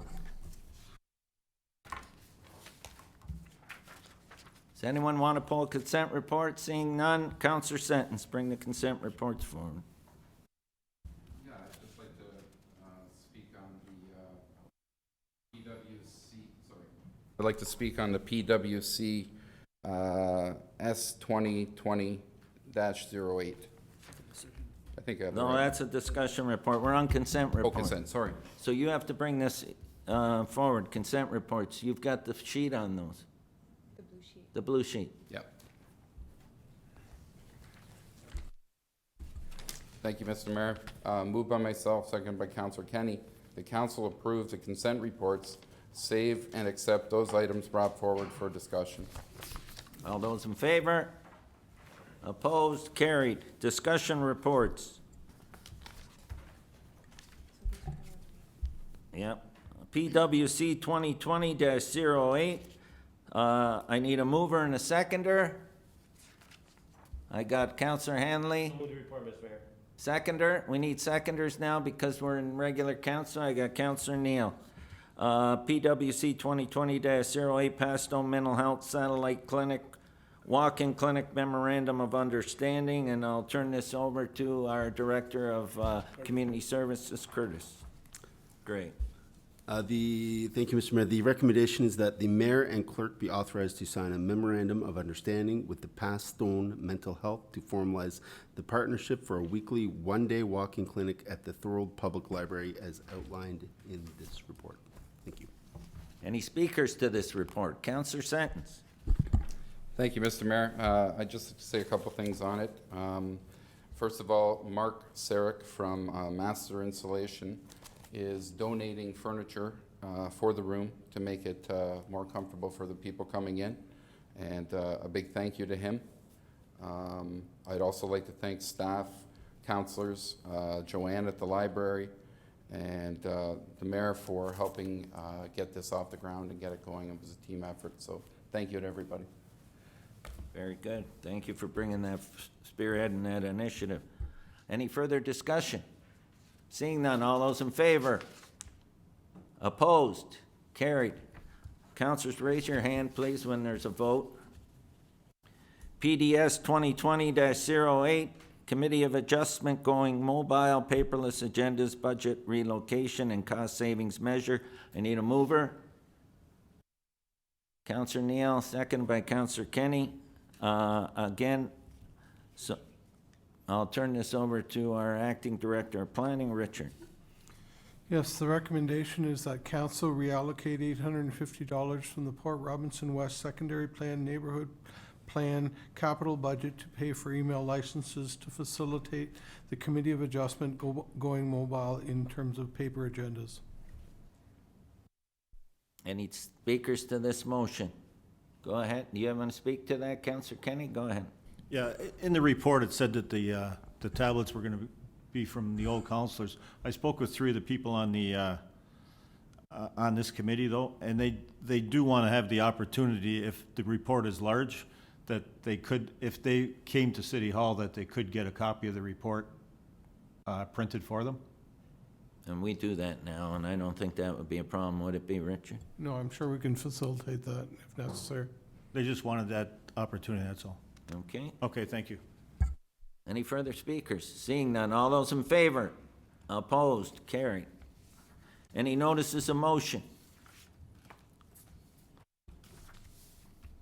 Does anyone want to pull a consent report? Seeing none, Counselor Sentence, bring the consent reports forward. Yeah, I'd just like to speak on the PWC, sorry. I'd like to speak on the PWC S2020-08. I think I have the No, right. that's a discussion report. We're on consent Oh, report. consent, sorry. So you have to bring this forward, consent reports. You've got the sheet on those. The blue sheet. The blue sheet. Yep. Thank you, Mr. Mayor. Moved by myself, seconded by Councillor Kenny. The council approves the consent reports, save and accept those items brought forward for discussion. All those in favor? Opposed? Carried. Discussion reports. Yep. PWC 2020-08. I need a mover and a seconder. I got Counselor Hanley. Move the report, Mr. Mayor. Seconder, we need seconders now because we're in regular council. I got Counselor Neal. PWC 2020-08 Paston Mental Health Satellite Clinic, Walk-in Clinic Memorandum of Understanding, and I'll turn this over to our Director of Community Services, Curtis. Great. Thank you, Mr. Mayor. The recommendation is that the mayor and clerk be authorized to sign a memorandum of understanding with the Paston Mental Health to formalize the partnership for a weekly one-day walk-in clinic at the Thorold Public Library as outlined in this report. Thank you. Any speakers to this report? Counselor Sentence. Thank you, Mr. Mayor. I'd just like to say a couple things on it. First of all, Mark Sarek from Master Insulation is donating furniture for the room to make it more comfortable for the people coming in, and a big thank you to him. I'd also like to thank staff, counselors, Joanne at the library, and the mayor for helping get this off the ground and get it going. It was a team effort, so thank you to everybody. Very good. Thank you for bringing that, spearheading that initiative. Any further discussion? Seeing none, all those in favor? Opposed? Carried. Councilors, raise your hand, please, when there's a vote. PDS 2020-08, Committee of Adjustment going mobile, paperless agendas, budget relocation, and cost savings measure. I need a mover. Councilor Neal, second by Councilor Kenny. Again, so I'll turn this over to our Acting Director of Planning, Richard. Yes, the recommendation is that council reallocate $850 from the Port Robinson West Secondary Plan Neighborhood Plan capital budget to pay for email licenses to facilitate the Committee of Adjustment going mobile in terms of paper agendas. Any speakers to this motion? Go ahead. Do you want to speak to that, Councilor Kenny? Go ahead. Yeah, in the report, it said that the tablets were going to be from the old counselors. I spoke with 3 of the people on the on this committee, though, and they do want to have the opportunity, if the report is large, that they could, if they came to City Hall, that they could get a copy of the report printed for them. And we do that now, and I don't think that would be a problem. Would it be, Richard? No, I'm sure we can facilitate that if necessary. They just wanted that opportunity, that's all. Okay. Okay, thank you. Any further speakers? Seeing none, all those in favor? Opposed? Carried. Any notices of motion?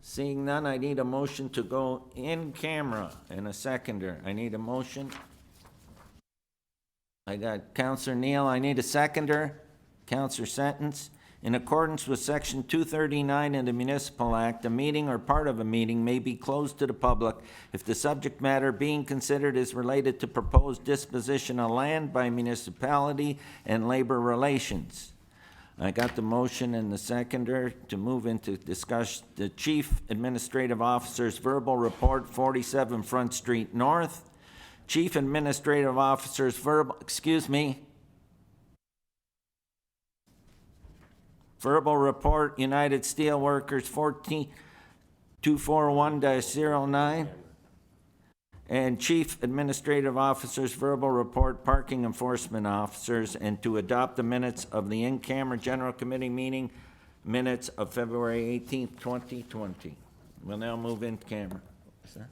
Seeing none, I need a motion to go in camera and a seconder. I need a motion. I got Councilor Neal. I need a seconder. Councilor Sentence. In accordance with Section 239 of the Municipal Act, a meeting or part of a meeting may be closed to the public if the subject matter being considered is related to proposed disposition of land by municipality and labor relations. I got the motion and the seconder to move into discuss the Chief Administrative Officer's verbal report, 47 Front Street North. Chief Administrative Officer's verbal report, United Steelworkers 14241-09. And Chief Administrative Officer's verbal report, Parking Enforcement Officers, and to adopt the minutes of the in-camera General Committee meeting minutes of February 18th, 2020. We'll now move in camera. Sir?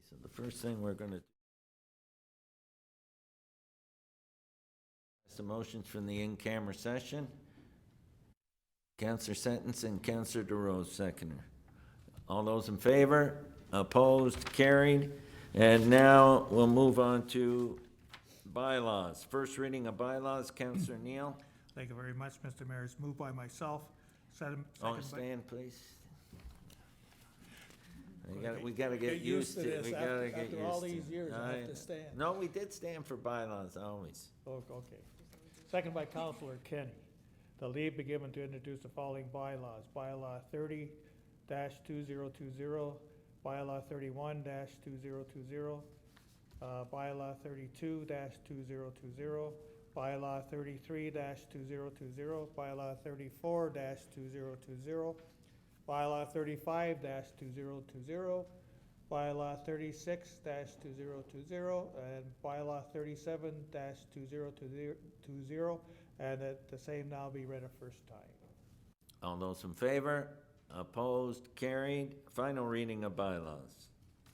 So the first thing we're gonna some motions from the in-camera session. Councillor Sentence and Councillor DeRose, seconder. All those in favor? Opposed? Carried. And now we'll move on to bylaws. First reading of bylaws, Councillor Neal. Thank you very much, Mr. Mayor. It's moved by myself, second Oh, by... stand, please. We gotta get used to it. We gotta get used to it. After all these years, I have to stand. No, we did stand for bylaws, always. Oh, okay. Second by Councillor Kenny. The lead be given to introduce the following bylaws. Bylaw 30-2020, Bylaw 31-2020, Bylaw 32-2020, Bylaw 33-2020, Bylaw 34-2020, Bylaw 35-2020, Bylaw 36-2020, and Bylaw 37-2020, and that the same now be read a first time. All those in favor? Opposed? Carried. Final reading of bylaws.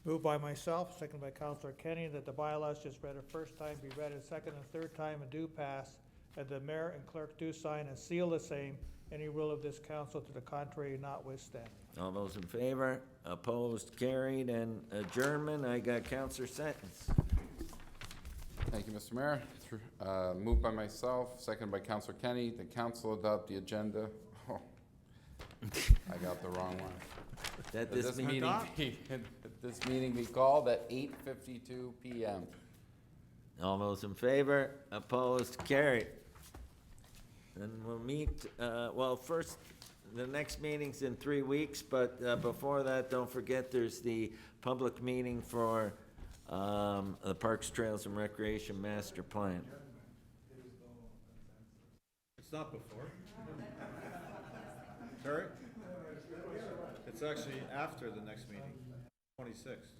Moved by myself, second by Councillor Kenny, that the bylaws just read a first time be read a second and third time and do pass, and the mayor and clerk do sign and seal the same, any rule of this council to the contrary notwithstanding. All those in favor? Opposed? Carried. And adjournment, I got Councillor Sentence. Thank you, Mr. Mayor. Moved by myself, seconded by Councillor Kenny. The council adopt the agenda. Oh, I got the wrong one. That This meeting be called at 8:52 p.m. All those in favor? Opposed? Carried. And we'll meet, well, first, the next meeting's in 3 weeks, but before that, don't forget, there's the public meeting for the Parks, Trails, and Recreation Master Plan. It's not before. Terry? It's actually after the next meeting, 26th.